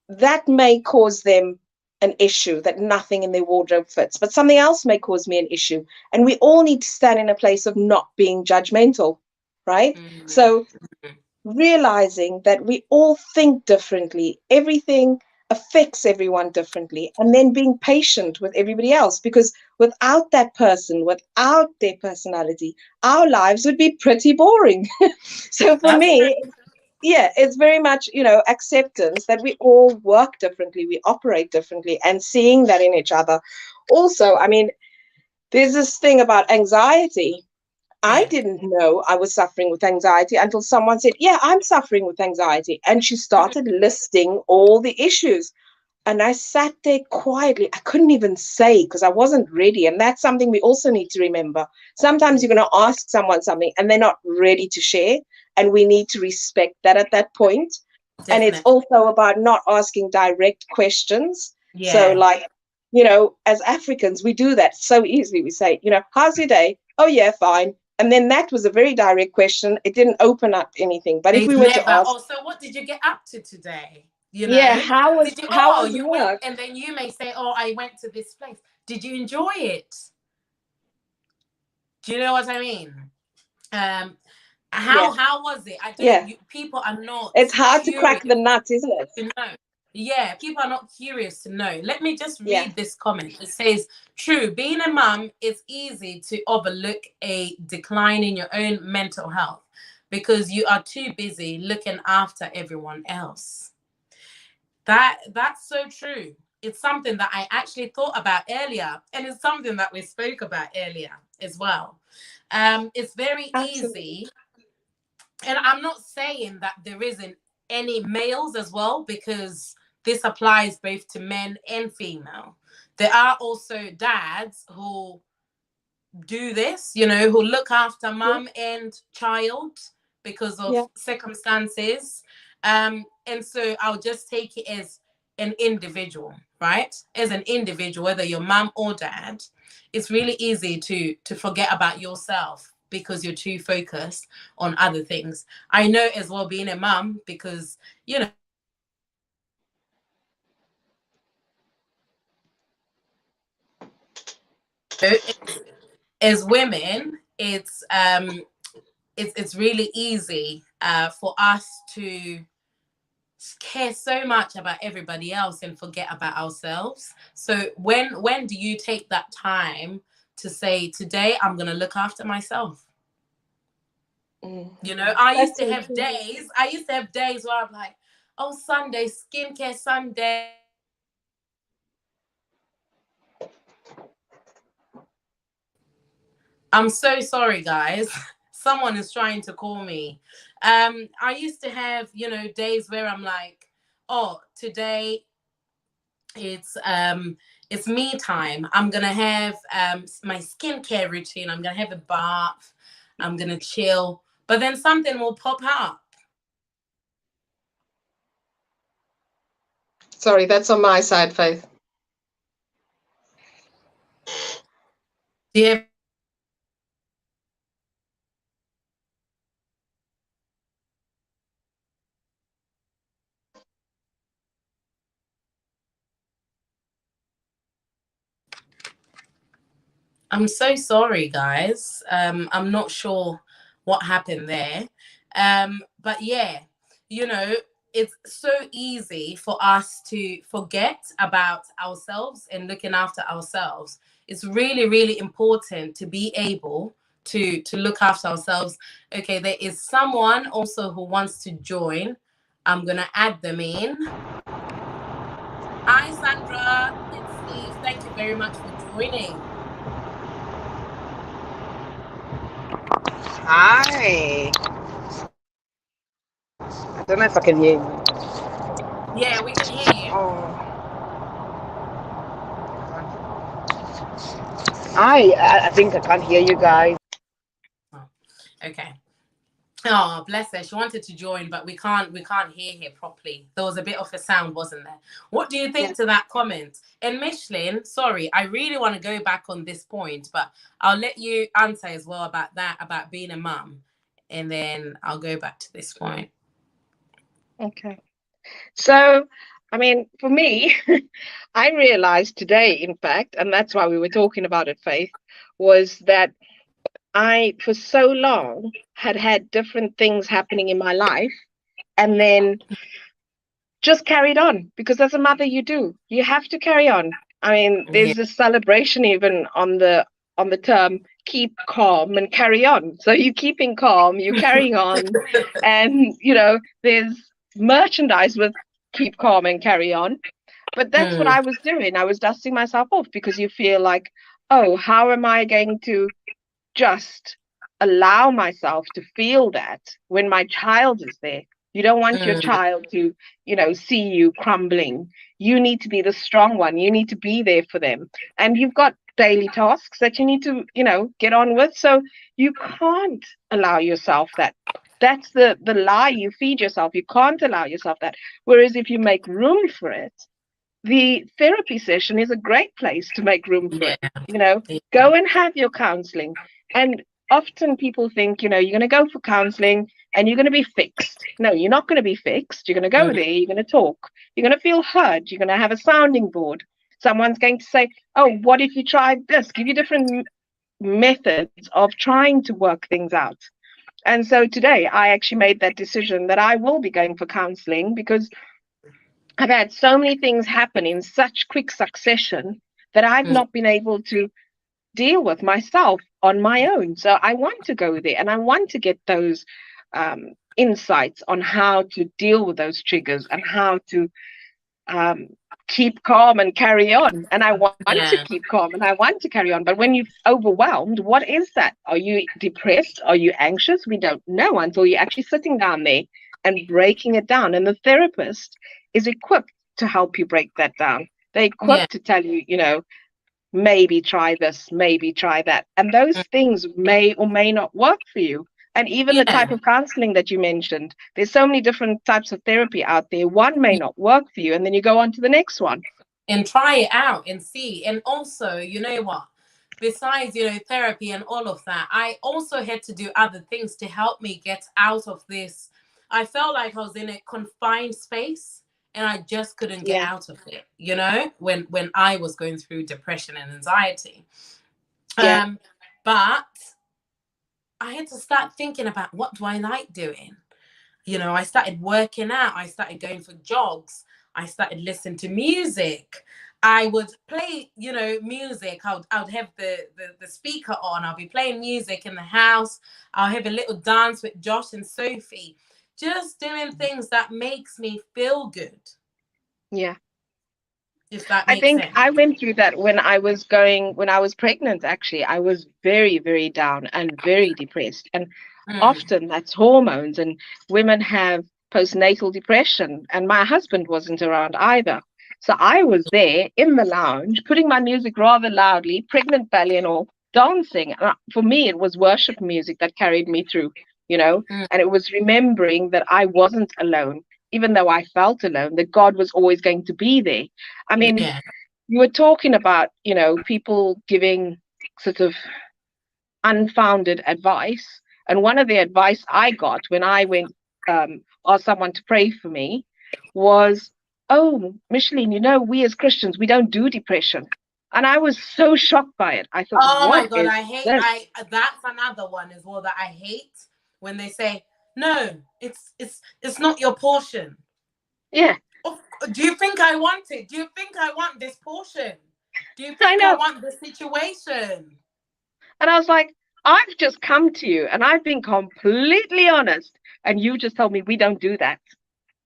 that may cause them an issue that nothing in their wardrobe fits, but something else may cause me an issue. And we all need to stand in a place of not being judgmental, right? Mm. So realizing that we all think differently, everything affects everyone differently, and then being patient with everybody else, because without that person, without their personality, our lives would be pretty boring. So for That's true. me, yeah, it's very much, acceptance that we all work differently, we operate differently, and seeing that in each other. Also, I mean, there's this thing about anxiety. I Yeah. didn't know I was suffering with anxiety until someone said, "Yeah, I'm suffering with anxiety." And she started listing all the issues. And I sat there quietly. I couldn't even say because I wasn't ready. And that's something we also need to remember. Sometimes you're going to ask someone something and they're not ready to share. And we need to respect that at that point. And it's Definitely. also about not asking direct questions. So, Yeah. like, as Africans, we do that so easily. We say, how's your day? Oh, yeah, fine. And then that was a very direct question. It didn't open up anything. But if we It's were to never, ask, oh, so what did you get up to today? You yeah, know, how was did you, how oh, was you went, work? and then you may say, oh, I went to this place. Did you enjoy it? Do you know what I mean? Um, Yeah, how was it? I don't, yeah. people are not It's hard to crack curious the nut, isn't it? to know. Yeah, people are not curious to know. Let me just Yeah. read this comment. It says, true, being a mum, it's easy to overlook a decline in your own mental health because you are too busy looking after everyone else. That's so true. It's something that I actually thought about earlier, and it's something that we spoke about earlier as well. It's very Absolutely. easy, and I'm not saying that there isn't any males as well, because this applies both to men and female. There are also dads who do this, who look after Yeah, mum and child because of yeah. circumstances. And so I'll just take it as an individual, right? As an individual, whether you're mum or dad, it's really easy to forget about yourself because you're too focused on other things. I know as well, being a mum, because as women, it's really easy for us to care so much about everybody else and forget about ourselves. So when do you take that time to say, today I'm going to look after myself? Mm. I used That's to so have true. days. I used to have days where I'm like, oh, Sunday, skincare Sunday. I'm so sorry, guys. Someone is trying to call me. I used to have, days where I'm like, oh, today it's me time. I'm gonna have my skincare routine. I'm gonna have a bath. I'm gonna chill. But then something will pop up. Sorry, that's on my side, Faith. Yeah. I'm so sorry, guys. I'm not sure what happened there. But yeah, you know, it's so easy for us to forget about ourselves and looking after ourselves. It's really, really important to be able to look after ourselves. Okay, there is someone also who wants to join. I'm gonna add them in. Hi, Sandra. It's Steve. Thank you very much for joining. Hi. I don't know if I can hear you. Yeah, we can hear you. Oh, I think I can't hear you guys. Oh, okay. Oh, bless her. She wanted to join, but we can't hear her properly. There was a bit of a sound, wasn't there? What do you Yeah. think to that comment? And Michelin, sorry, I really want to go back on this point, but I'll let you answer as well about that, about being a mum, and then I'll go back to this point. Okay. So, I mean, for me, I realized today, in fact, and that's why we were talking about it, Faith, was that I, for so long, had different things happening in my life, and then just carried on, because as a mother, you have to carry on. I mean, Yeah. there's this celebration even on the term keep calm and carry on. So you're keeping calm, you're carrying on, and there's merchandise with keep calm and carry on. But that's what Mm, I was doing. I was dusting myself off, because you feel like, oh, how am I going to just allow myself to feel that when my child is there? You don't want your mm, child to, see you crumbling. You need to be the strong one. You need to be there for them. And you've got daily tasks that you need to, get on with. So you can't allow yourself that. That's the lie you feed yourself. You can't allow yourself that. Whereas if you make room for it, the therapy session is a great place to make room for Yeah. it. Go and have your counseling. And often people think, you're going to go for counseling and you're going to be fixed. No, you're not going to be fixed. You're going to go Mm, there, you're going to talk, you're going to feel heard, you're going to have a sounding board. Someone's going to say, oh, what if you tried this? Give you different methods of trying to work things out. And so today I actually made that decision that I will be going for counseling, because I've had so many things happen in such quick succession that I've mm, not been able to deal with myself on my own. So I want to go there and I want to get those insights on how to deal with those triggers and how to um, keep calm and carry on. And I want to yeah. keep calm and I want to carry on. But when you're overwhelmed, what is that? Are you depressed? Are you anxious? We don't know until you're actually sitting down there and breaking it down. And the therapist is equipped to help you break that down. They're Yeah. equipped to tell you, maybe try this, maybe try that. And those Mm, things may or may not work for you. And even the type yeah. of counseling that you mentioned, there's so many different types of therapy out there. One may not work for you, and then you go on to the next one. And try it out and see. And also, you know what? Besides, therapy and all of that, I also had to do other things to help me get out of this. I felt like I was in a confined space and I just couldn't get Yeah, out of it, when I was going through depression and anxiety. yeah, But I had to start thinking about, what do I like doing? I started working out. I started going for jogs. I started listening to music. I would play, music. I would have the speaker on. I'll be playing music in the house. I'll have a little dance with Josh and Sophie. Just doing things that makes me feel good, yeah. if that I makes think sense. I went through that when I was pregnant, actually. I was very, very down and very depressed. And Mm, often that's hormones, and women have postnatal depression. And my husband wasn't around either. So I was there in the lounge, putting my music rather loudly, pregnant belly and all, dancing. And for me, it was worship music that carried me through, mm, and it was remembering that I wasn't alone, even though I felt alone, that God was always going to be there. I mean, yeah. you were talking about, people giving sort of unfounded advice. And one of the advice I got when I went, asked someone to pray for me was, oh, Micheline, we as Christians, we don't do depression. And I was so shocked by it. I thought, Oh my what God, is I hate. this? That's another one as well that I hate, when they say, no, it's not your portion. Yeah, Oh, do you think I want it? Do you think I want this portion? Do you I think I know. want this situation? And I was like, I've just come to you and I've been completely honest. And you just told me we don't do that.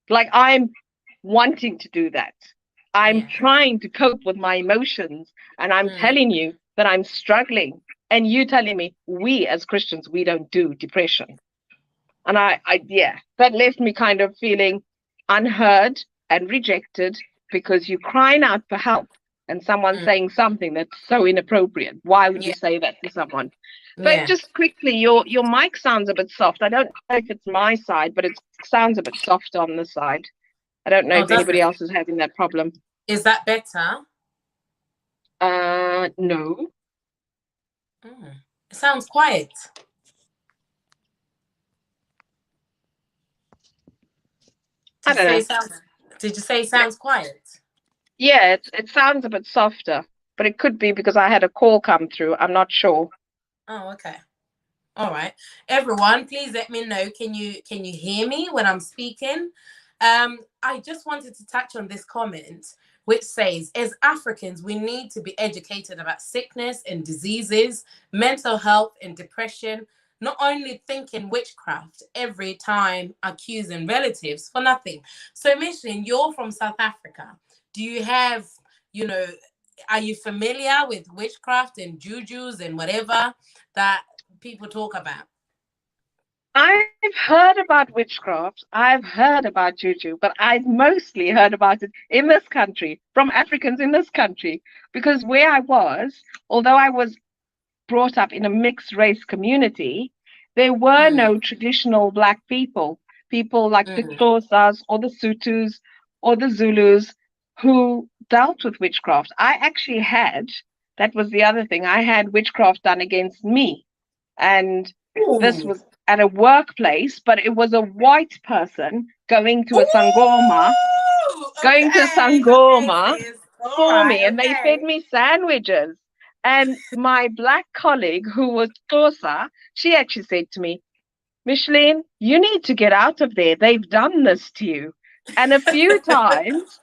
Like, I'm wanting to do that. I'm Yeah. trying to cope with my emotions. And I'm Mm, telling you that I'm struggling. And you telling me we as Christians, we don't do depression. And yeah, that left me kind of feeling unheard and rejected, because you're crying out for help and someone's mm, saying something that's so inappropriate. Why would you yeah. say that to someone? But Yeah. just quickly, your mic sounds a bit soft. I don't know if it's my side, but it sounds a bit soft on the side. I don't know Oh, if does anybody it? else is having that problem. Is that better? No. Mm. It sounds quiet. I Did you don't say know. it sounds? Did you say it sounds quiet? Yeah, it sounds a bit softer, but it could be because I had a call come through. I'm not sure. Oh, okay. All right. Everyone, please let me know. Can you hear me when I'm speaking? I just wanted to touch on this comment, which says, as Africans, we need to be educated about sickness and diseases, mental health and depression, not only thinking witchcraft every time accusing relatives for nothing. So, Micheline, you're from South Africa. Do you have, you know, are you familiar with witchcraft and jujus and whatever that people talk about? I've heard about witchcraft, I've heard about juju, but I've mostly heard about it in this country, from Africans in this country, because where I was, although I was brought up in a mixed race community, there were Mm, no traditional Black people like the mm, Xhosas or the Sutus or the Zulus, who dealt with witchcraft. I actually had, that was the other thing, I had witchcraft done against me. And this Ooh. was at a workplace, but it was a white person going to a sangoma, Ooh, going to a okay, sangoma sis. All for right, me, and they fed okay. me sandwiches. And my black colleague, who was Xhosa, she actually said to me, Micheline, you need to get out of there. They've done this to you. And a few times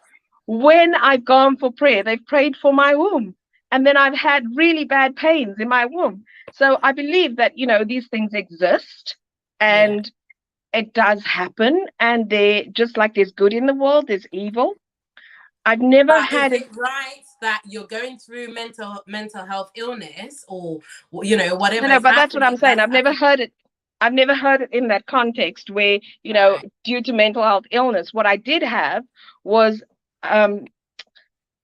when I've gone for prayer, they've prayed for my womb. And then I've had really bad pains in my womb. So I believe that, these things exist Yeah. and it does happen. And they just like there's good in the world, there's evil. I've never But is had it. it right that you're going through mental health illness, or whatever No, is but that's what happening I'm saying. that's I've never heard it. I've never heard it in that context where, right? due to mental health illness. What I did have was um,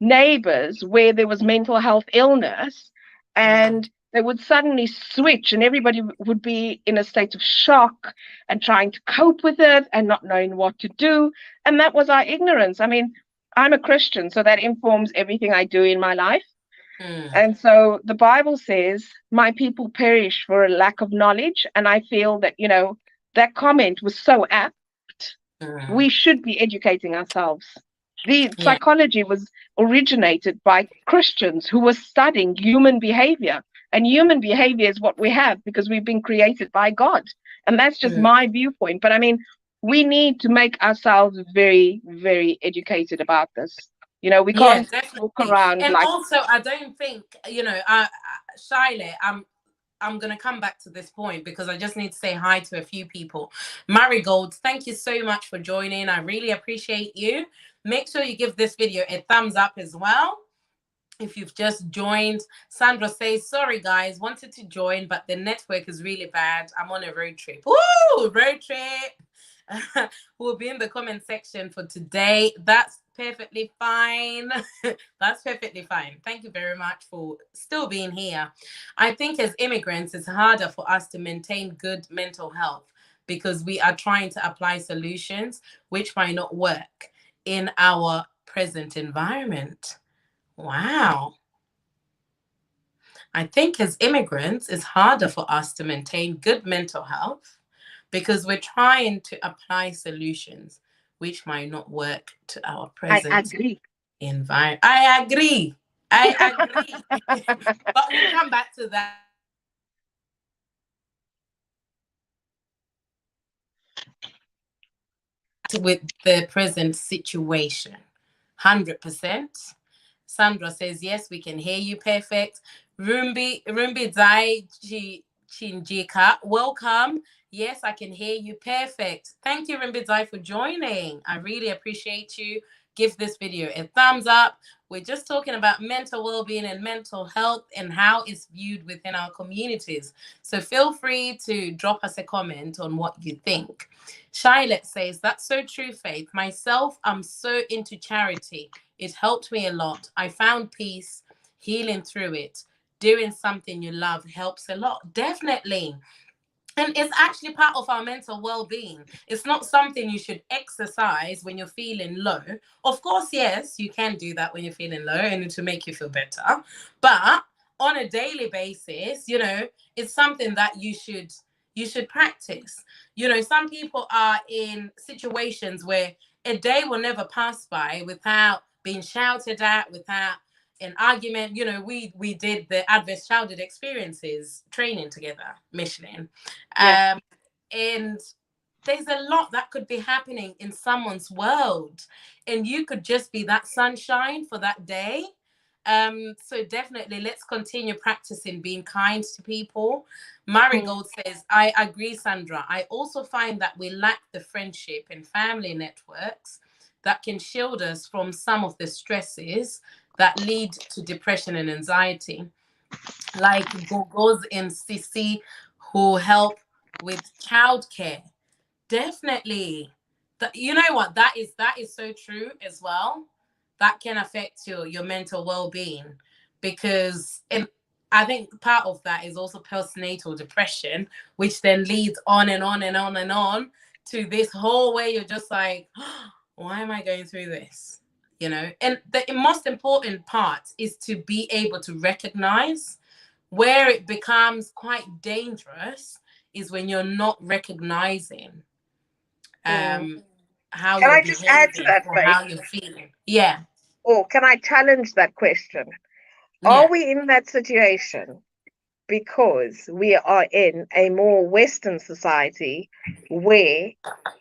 neighbors where there was mental health illness, Mm, and they would suddenly switch, and everybody would be in a state of shock and trying to cope with it and not knowing what to do. And that was our ignorance. I mean, I'm a Christian, so that informs everything I do in my life. mm, And so the Bible says, my people perish for a lack of knowledge. And I feel that, that comment was so apt. mm. We should be educating ourselves. The Yeah. psychology was originated by Christians who were studying human behavior. And human behavior is what we have because we've been created by God. And that's just Mm. my viewpoint. But I mean, we need to make ourselves very, very educated about this. We Yeah, can't walk definitely. around And like, also, I don't think, Shiley, I'm gonna come back to this point because I just need to say hi to a few people. Marigold, thank you so much for joining. I really appreciate you. Make sure you give this video a thumbs up as well. If you've just joined, Sandra says, sorry guys, wanted to join, but the network is really bad. I'm on a road trip. Woo! Road trip. We'll be in the comment section for today. That's perfectly fine. That's perfectly fine. Thank you very much for still being here. I think as immigrants, it's harder for us to maintain good mental health because we are trying to apply solutions which might not work in our present environment. Wow. I think as immigrants, it's harder for us to maintain good mental health because we're trying to apply solutions which might not work to our I present agree. environment. I agree. I agree. But we'll come back to that with the present situation. 100%. Sandra says, yes, we can hear you. Perfect. Rumbi Zai Chinjika, welcome. Yes, I can hear you. Perfect. Thank you, Rumbi Zai, for joining. I really appreciate you. Give this video a thumbs up. We're just talking about mental well-being and mental health and how it's viewed within our communities. So feel free to drop us a comment on what you think. Shilet says, that's so true, Faith. Myself, I'm so into charity. It helped me a lot. I found peace, healing through it. Doing something you love helps a lot. Definitely. And it's actually part of our mental well-being. It's not something you should exercise when you're feeling low. Of course, yes, you can do that when you're feeling low and to make you feel better. But on a daily basis, it's something that you should practice. Some people are in situations where a day will never pass by without being shouted at, without an argument. We did the adverse childhood experiences training together, Michelin. Yes. Um, and there's a lot that could be happening in someone's world, and you could just be that sunshine for that day. So definitely let's continue practicing being kind to people. Mm. Marigold says, I agree, Sandra. I also find that we lack the friendship and family networks that can shield us from some of the stresses that lead to depression and anxiety, like Gogos and Sisi who help with childcare. Definitely. You know what? That is so true as well. That can affect your mental well-being because I think part of that is also postnatal depression, which then leads on and on and on and on to this whole way you're just like, oh, why am I going through this? you know. And the most important part is to be able to recognize. Where it becomes quite dangerous is when you're not recognizing Mm. how Can you're I just add to behaving that, or Faith? how you're feeling. Yeah, Or can I challenge that question? Are yeah, we in that situation because we are in a more Western society where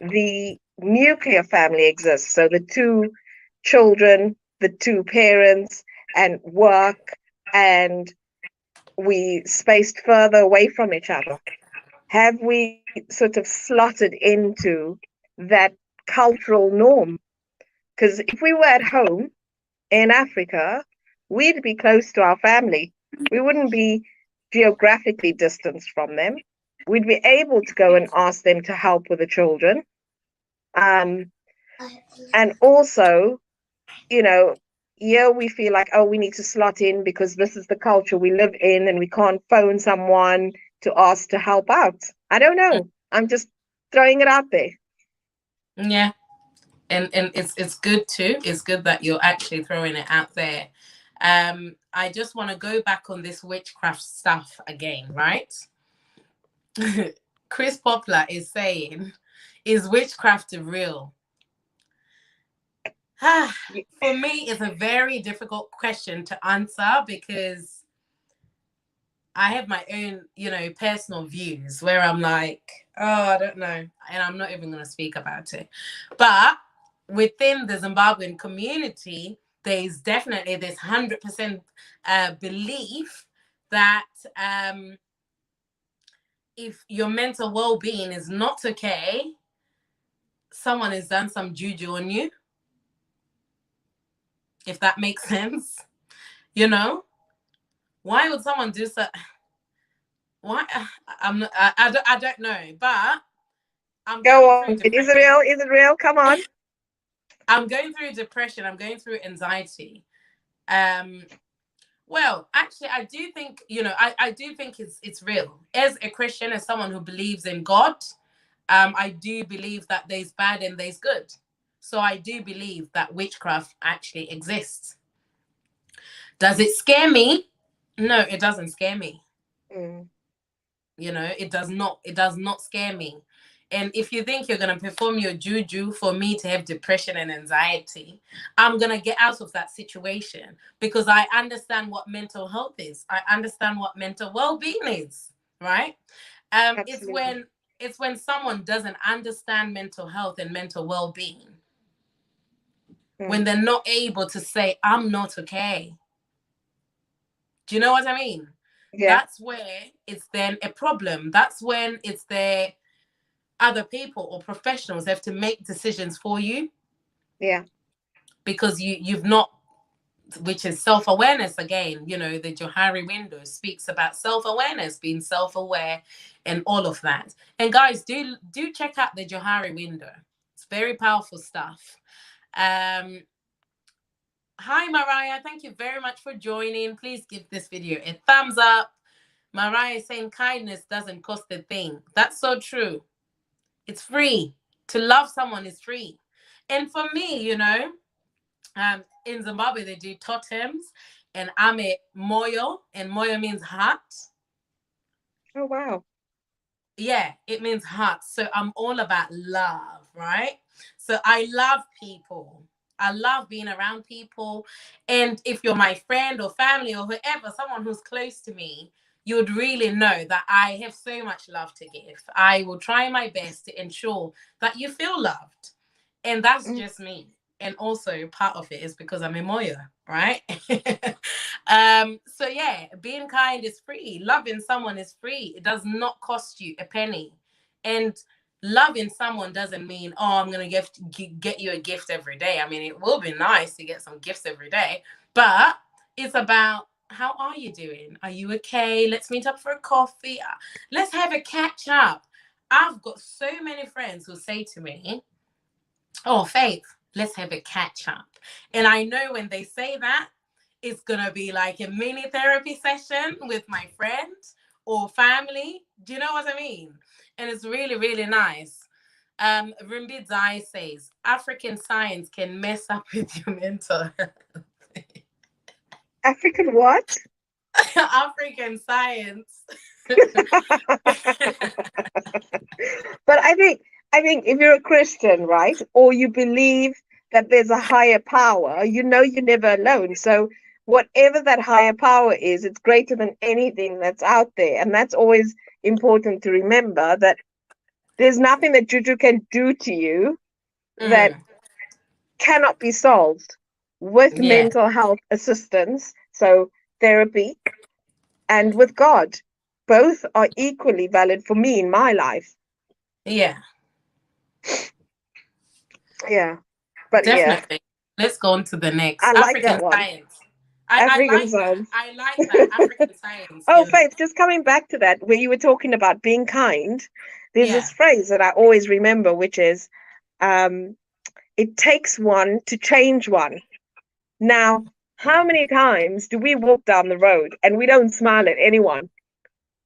the nuclear family exists? So the two children, the two parents, and work, and we spaced further away from each other. Have we sort of slotted into that cultural norm? Because if we were at home in Africa, we'd be close to our family. We wouldn't be geographically distanced from them. We'd be able to go and ask them to help with the children. Um, and also, you know, yeah, we feel like, oh, we need to slot in because this is the culture we live in and we can't phone someone to ask to help out. I don't know. I'm just throwing it out there. yeah. And it's good too. It's good that you're actually throwing it out there. I just want to go back on this witchcraft stuff again, right? Chris Poplar is saying, is witchcraft real? For me, it's a very difficult question to answer because I have my own, you know, personal views where I'm like, oh, I don't know. And I'm not even going to speak about it. But within the Zimbabwean community, there's definitely this 100% belief that if your mental well-being is not okay, someone has done some juju on you, if that makes sense. You know, why would someone do so? Why? I'm not, I don't know, but I'm Go going on. through Is it depression. real? Is it real? Come on. I'm going through depression. I'm going through anxiety. Well, actually, I do think, you know, I do think it's real. As a Christian, as someone who believes in God, I do believe that there's bad and there's good. So I do believe that witchcraft actually exists. Does it scare me? No, it doesn't scare me. Mm. You know, it does not. It does not scare me. And if you think you're going to perform your juju for me to have depression and anxiety, I'm going to get out of that situation because I understand what mental health is. I understand what mental well-being is, right? It's Absolutely. when someone doesn't understand mental health and mental well-being, when Mm. they're not able to say, I'm not okay. Do you know what I mean? Yeah. That's where it's then a problem. That's when it's their other people or professionals have to make decisions for you Yeah. because you've not, which is self-awareness again. You know, the Johari window speaks about self-awareness, being self-aware and all of that. And guys, do check out the Johari window. It's very powerful stuff. Hi Mariah, thank you very much for joining. Please give this video a thumbs up. Mariah is saying kindness doesn't cost a thing. That's so true. It's free. To love someone is free. And for me, you know, in Zimbabwe, they do totems, and I'm a moyo, and moyo means heart. Oh, wow. Yeah, it means heart. So I'm all about love, right? So I love people. I love being around people. And if you're my friend or family or whoever, someone who's close to me, you would really know that I have so much love to give. I will try my best to ensure that you feel loved. And that's Mm. just me. And also part of it is because I'm a Moya, right? So yeah, being kind is free. Loving someone is free. It does not cost you a penny. And loving someone doesn't mean, oh, I'm gonna get you a gift every day. I mean, it will be nice to get some gifts every day, but it's about, how are you doing? Are you okay? Let's meet up for a coffee. Let's have a catch up. I've got so many friends who say to me, oh, Faith, let's have a catch up. And I know when they say that, it's going to be like a mini therapy session with my friend or family. Do you know what I mean? And it's really, really nice. Rimbi Zai says African science can mess up with your mental health. African what? African science. But I think if you're a Christian, right, or you believe that there's a higher power, you know you're never alone. So whatever that higher power is, it's greater than anything that's out there. And that's always important to remember, that there's nothing that Juju can do to you that Mm, cannot be solved with yeah, mental health assistance, so therapy, and with God. Both are equally valid for me in my life. yeah, Yeah. But yeah, definitely. Let's go on to the next. I like African that one. science. I African like that. science. I like that. African science Oh, can, Faith, just coming back to that, where you were talking about being kind, there's yeah. this phrase that I always remember, which is, um, it takes one to change one. Now, how many times do we walk down the road and we don't smile at anyone?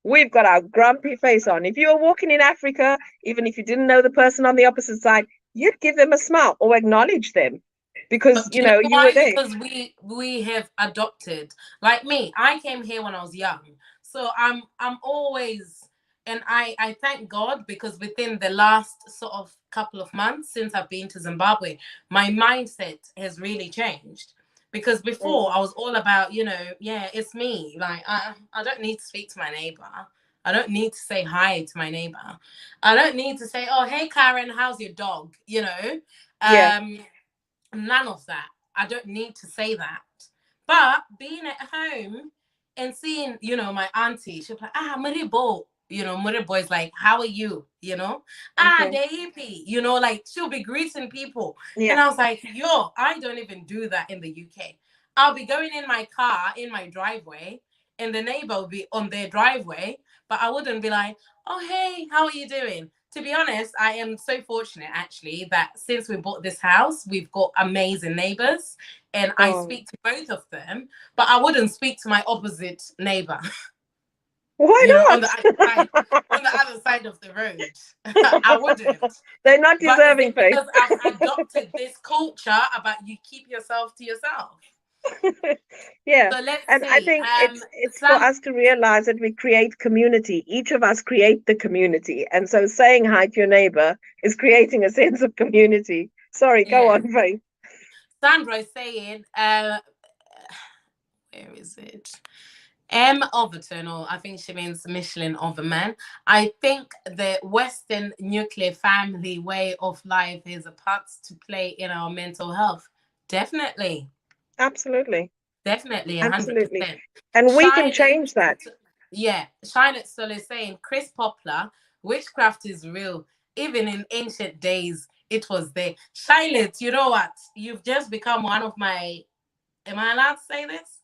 We've got our grumpy face on. If you were walking in Africa, even if you didn't know the person on the opposite side, you'd give them a smile or acknowledge them because, But do you you know know, you were why? there. Because we have adopted. Like me, I came here when I was young, so I'm always, and I thank God, because within the last sort of couple of months since I've been to Zimbabwe, my mindset has really changed. Because before Mm, I was all about, yeah, it's me. Like I don't need to speak to my neighbor. I don't need to say hi to my neighbor. I don't need to say, oh, hey Karen, how's your dog? yeah. Um, None of that. I don't need to say that. But being at home and seeing, my auntie, she'll be like, Maribo. Maribo is like, how are you? Hmm. Deipi. Like she'll be greeting people. And Yeah. I was like, yo, I don't even do that in the UK. I'll be going in my car, in my driveway, and the neighbor will be on their driveway, but I wouldn't be like, oh, hey, how are you doing? To be honest, I am so fortunate actually that since we bought this house, we've got amazing neighbors and I Oh, speak to both of them, but I wouldn't speak to my opposite neighbor, why on the other not? side, on the other side of the road. I wouldn't. They're not But is deserving, it Faith. because I've adopted this culture about you keep yourself to yourself? Yeah. So let's And I see. think it's for Sam, us to realize that we create community. Each of us create the community. And so saying hi to your neighbor is creating a sense of community. Sorry, go yeah. on, Faith. Sandra is saying, where is it? M Overton, or I think she means Michelin Overman. I think the Western nuclear family way of life is a part to play in our mental health. Definitely. Absolutely. Definitely, Absolutely. 100%. And we can Shine change that. yeah, Shine It Soul is saying, Chris Poplar, witchcraft is real. Even in ancient days, it was there. Charlotte, you know what? You've just become one of my, am I allowed to say this?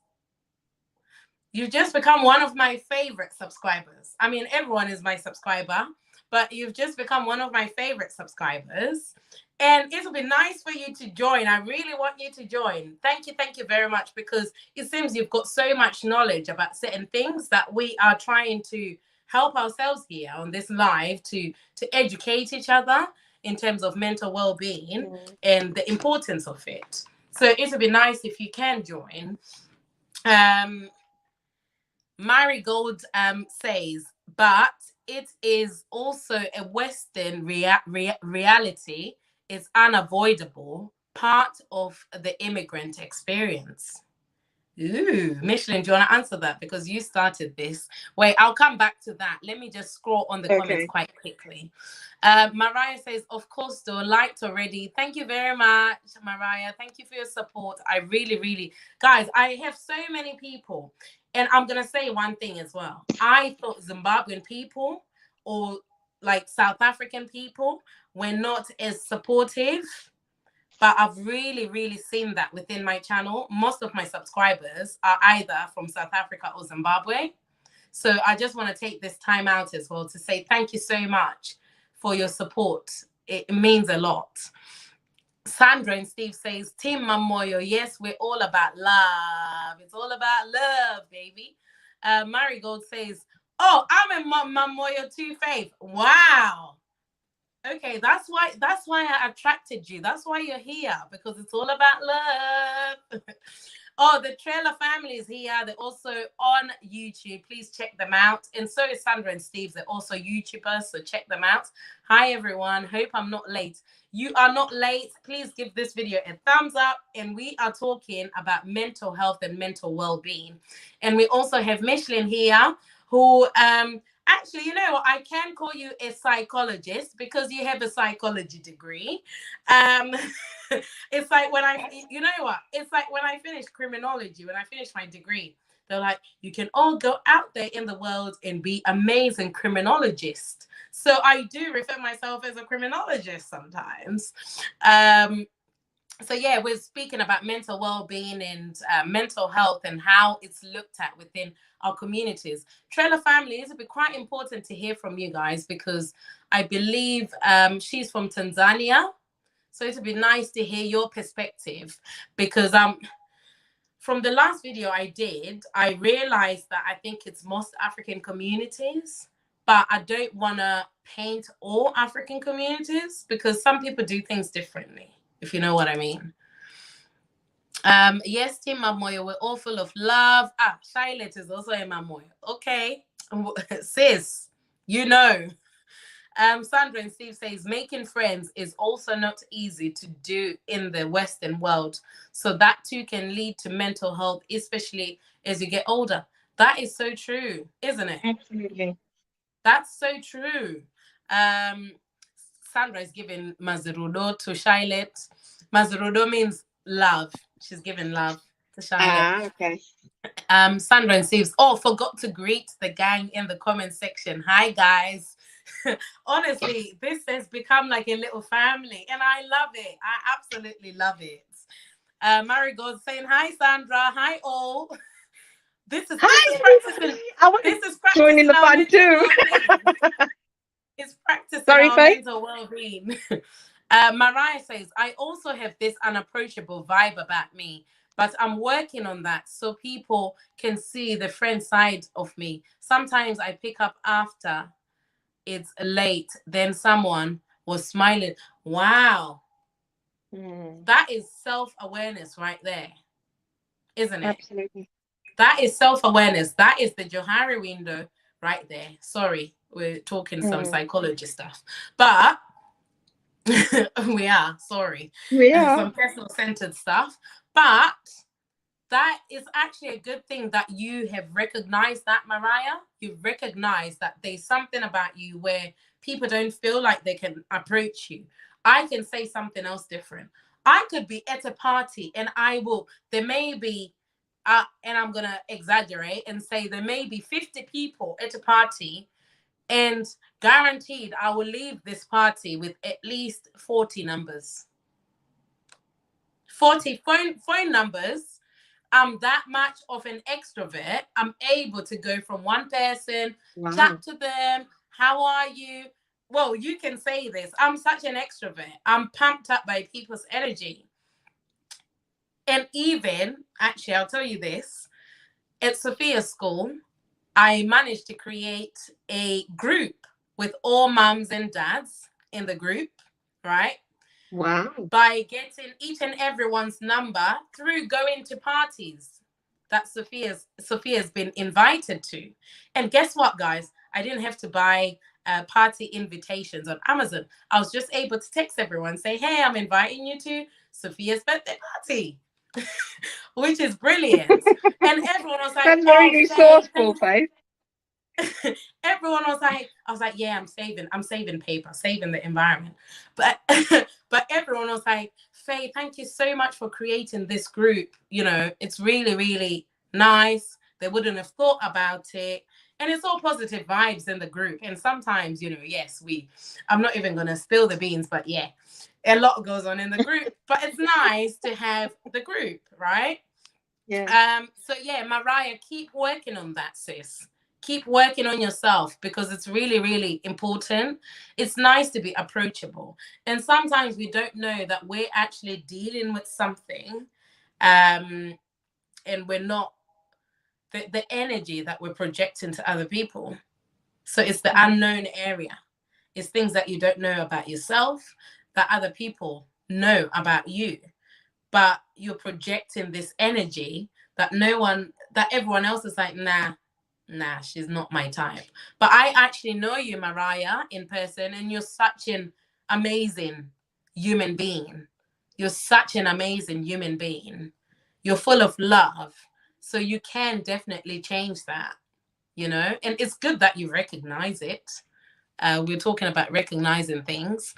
You've just become one of my favorite subscribers. I mean, everyone is my subscriber, but you've just become one of my favorite subscribers. And it'll be nice for you to join. I really want you to join. Thank you very much, because it seems you've got so much knowledge about certain things that we are trying to help ourselves here on this live to educate each other in terms of mental well-being Mm. and the importance of it. So it'll be nice if you can join. Um, Marigold says, but it is also a Western reality. It's unavoidable, part of the immigrant experience. Ooh, Michelin, do you want to answer that? Because you started this. Wait, I'll come back to that. Let me just scroll on the comments Okay. quite quickly. Mariah says, of course, though, liked already. Thank you very much, Mariah. Thank you for your support. I really, really, guys, I have so many people. And I'm going to say one thing as well. I thought Zimbabwean people or like South African people were not as supportive, but I've really, really seen that within my channel. Most of my subscribers are either from South Africa or Zimbabwe. So I just want to take this time out as well to say thank you so much for your support. It means a lot. Sandra and Steve says, Team Mamoyo, yes, we're all about love. It's all about love, baby. Marigold says, oh, I'm a Mamoyo too, Faith. Wow. Okay, that's why I attracted you. That's why you're here, because it's all about love. Oh, the Trailer family is here. They're also on YouTube. Please check them out. And so is Sandra and Steve. They're also YouTubers, so check them out. Hi, everyone. Hope I'm not late. You are not late. Please give this video a thumbs up. And we are talking about mental health and mental well-being. And we also have Michelin here, who actually, you know what? I can call you a psychologist because you have a psychology degree. Um, it's like when you know what? It's like when I finished criminology, when I finished my degree, they're like, you can all go out there in the world and be amazing criminologists. So I do refer myself as a criminologist sometimes. So yeah, we're speaking about mental well-being and mental health and how it's looked at within our communities. Trailer family, it'll be quite important to hear from you guys because I believe she's from Tanzania. So it'll be nice to hear your perspective because from the last video I did, I realized that I think it's most African communities, but I don't want to paint all African communities because some people do things differently, if you know what I mean. Yes, Team Mamoyo, we're all full of love. Charlotte is also in Mamoyo. Okay. Sis, you know. Sandra and Steve says making friends is also not easy to do in the Western world. So that too can lead to mental health, especially as you get older. That is so true, isn't it? Absolutely. That's so true. Sandra is giving Mazerudo to Charlotte. Mazerudo means love. She's giving love to Charlotte. Okay. Sandra and Steve. Oh, forgot to greet the gang in the comment section. Hi, guys. Honestly, this has become like a little family, and I love it. I absolutely love it. Marigold saying hi, Sandra. Hi, all. This is practicing. I want This is to join in practicing the our fun mental too. well-being. It's practicing Sorry, our Faith. mental well-being. Mariah says, I also have this unapproachable vibe about me, but I'm working on that so people can see the friend side of me. Sometimes I pick up after it's late, then someone was smiling. Wow. That is self-awareness right there, isn't it? Absolutely. That is self-awareness. That is the Johari window right there. Sorry, we're talking some psychology stuff, but we are sorry. Yeah. Some personal-centered stuff, but that is actually a good thing that you have recognized that, Mariah. You've recognized that there's something about you where people don't feel like they can approach you. I can say something else different. I could be at a party and there may be, and I'm going to exaggerate and say there may be 50 people at a party, and guaranteed I will leave this party with at least 40 numbers. 40 phone numbers. I'm that much of an extrovert. I'm able to go from one person, chat to them. How are you? Well, you can say this. I'm such an extrovert. I'm pumped up by people's energy. And even, actually, I'll tell you this. At Sophia's school, I managed to create a group with all mums and dads in the group, right? Wow. By getting each and everyone's number through going to parties that Sophia's been invited to. And guess what, guys? I didn't have to buy party invitations on Amazon. I was just able to text everyone, say, hey, I'm inviting you to Sophia's birthday party, which is brilliant. And everyone was like, That's very resourceful, Faith. Everyone was like, I was like, yeah, I'm saving paper, saving the environment. But but everyone was like, Faye, thank you so much for creating this group. You know, it's really, really nice. They wouldn't have thought about it. And it's all positive vibes in the group. And sometimes, you know, yes, I'm not even gonna spill the beans, but yeah, a lot goes on in the group. But it's nice to have the group, right? Yeah. So yeah, Mariah, keep working on that, sis. Keep working on yourself because it's really, really important. It's nice to be approachable. And sometimes we don't know that we're actually dealing with something, and we're not the energy that we're projecting to other people. So it's the unknown area. It's things that you don't know about yourself that other people know about you. But you're projecting this energy that everyone else is like, nah, she's not my type. But I actually know you, Mariah, in person, and you're such an amazing human being. You're such an amazing human being. You're full of love. So you can definitely change that, you know? And it's good that you recognize it. We're talking about recognizing things.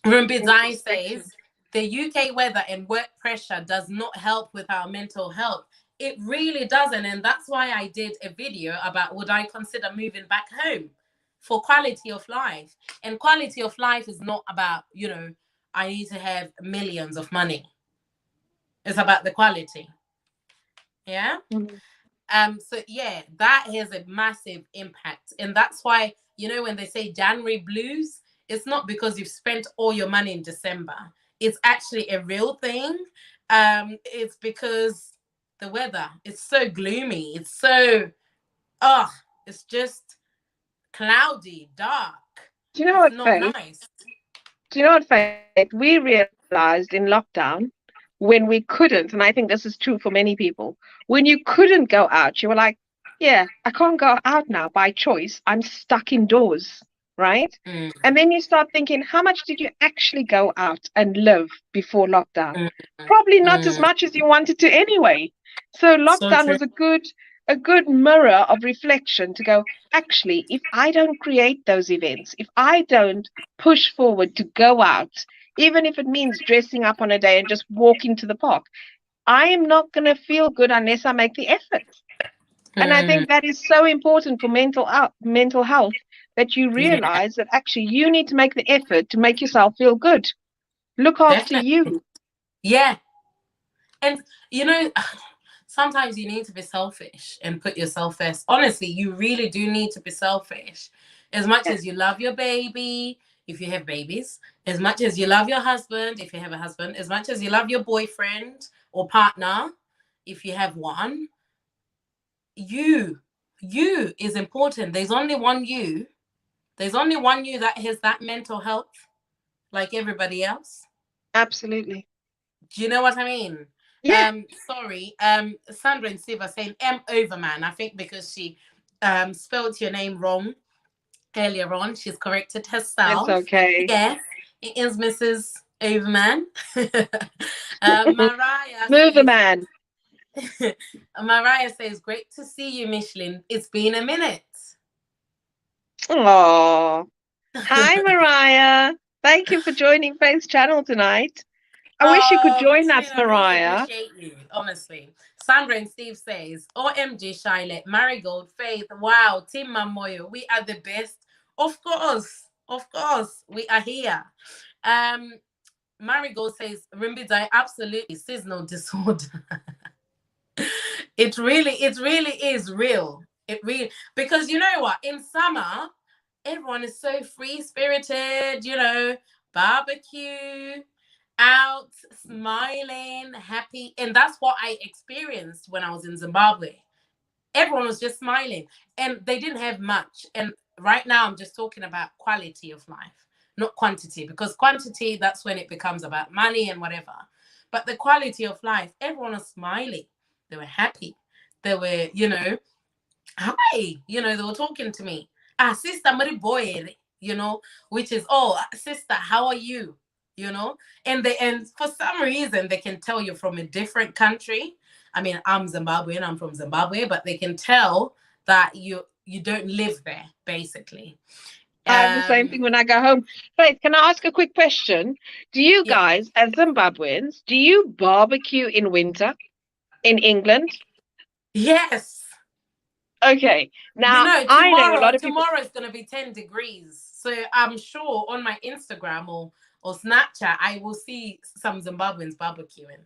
Rumbidai says, the UK weather and work pressure does not help with our mental health. It really doesn't. And that's why I did a video about would I consider moving back home for quality of life. And quality of life is not about, you know, I need to have millions of money. It's about the quality. Yeah. So yeah, that has a massive impact. And that's why, you know, when they say January blues, it's not because you've spent all your money in December. It's actually a real thing. It's because the weather is so gloomy. It's so, it's just cloudy, dark. Do you know It's what, not Faith? nice. Do you know what, Faith? We realized in lockdown when we couldn't, and I think this is true for many people, when you couldn't go out, you were like, yeah, I can't go out now by choice. I'm stuck indoors, right? Mm, And then you start thinking, how much did you actually go out and live before lockdown? mm, Probably not as mm. much as you wanted to anyway. So So lockdown true. was a good mirror of reflection to go, actually, if I don't create those events, if I don't push forward to go out, even if it means dressing up on a day and just walking to the park, I am not going to feel good unless I make the effort. And I Mm, think that is so important for mental health, that you yeah, realize that actually you need to make the effort to make yourself feel good. Look after definitely. you. Yeah. And, you know, sometimes you need to be selfish and put yourself first. Honestly, you really do need to be selfish. As much Yeah. as you love your baby, if you have babies, as much as you love your husband, if you have a husband, as much as you love your boyfriend or partner, if you have one, you is important. There's only one you. There's only one you that has that mental health like everybody else. Absolutely. Do you know what I mean? Yeah, Sorry. Sandra and Steve are saying M Overman. I think because she spelled your name wrong earlier on. She's corrected it's herself. okay. Yes, it is Mrs. Overman. Mariah Move a says, man. Mariah says, great to see you, Michelin. It's been a minute. Oh, hi, Mariah. Thank you for joining Faith's channel tonight. I wish you could Oh, join Michelin, us, I really Mariah. appreciate you, honestly. Sandra and Steve says, OMG, Charlotte, Marigold, Faith, wow, Team Mamoyo, we are the best. Of course, we are here. Marigold says, Rimbidai, absolutely, seasonal disorder. It really is real. It really, because you know what? In summer, everyone is so free spirited, you know, barbecue, out, smiling, happy. And that's what I experienced when I was in Zimbabwe. Everyone was just smiling and they didn't have much. And right now, I'm just talking about quality of life, not quantity, because quantity, that's when it becomes about money and whatever. But the quality of life, everyone was smiling. They were happy. They were, you know, hi, you know, they were talking to me. Ah, sister, boy, you know, which is, oh, sister, how are you? You know, and for some reason they can tell you're from a different country. I mean, I'm Zimbabwean, I'm from Zimbabwe, but they can tell that you don't live there, basically. I have the same thing when I go home. Faith, can I ask a quick question? Do you Yeah. guys, as Zimbabweans, do you barbecue in winter in England? Yes. Okay. You Now, know, I know a lot of people. tomorrow is gonna be 10 degrees. So I'm sure on my Instagram or Snapchat, I will see some Zimbabweans barbecuing,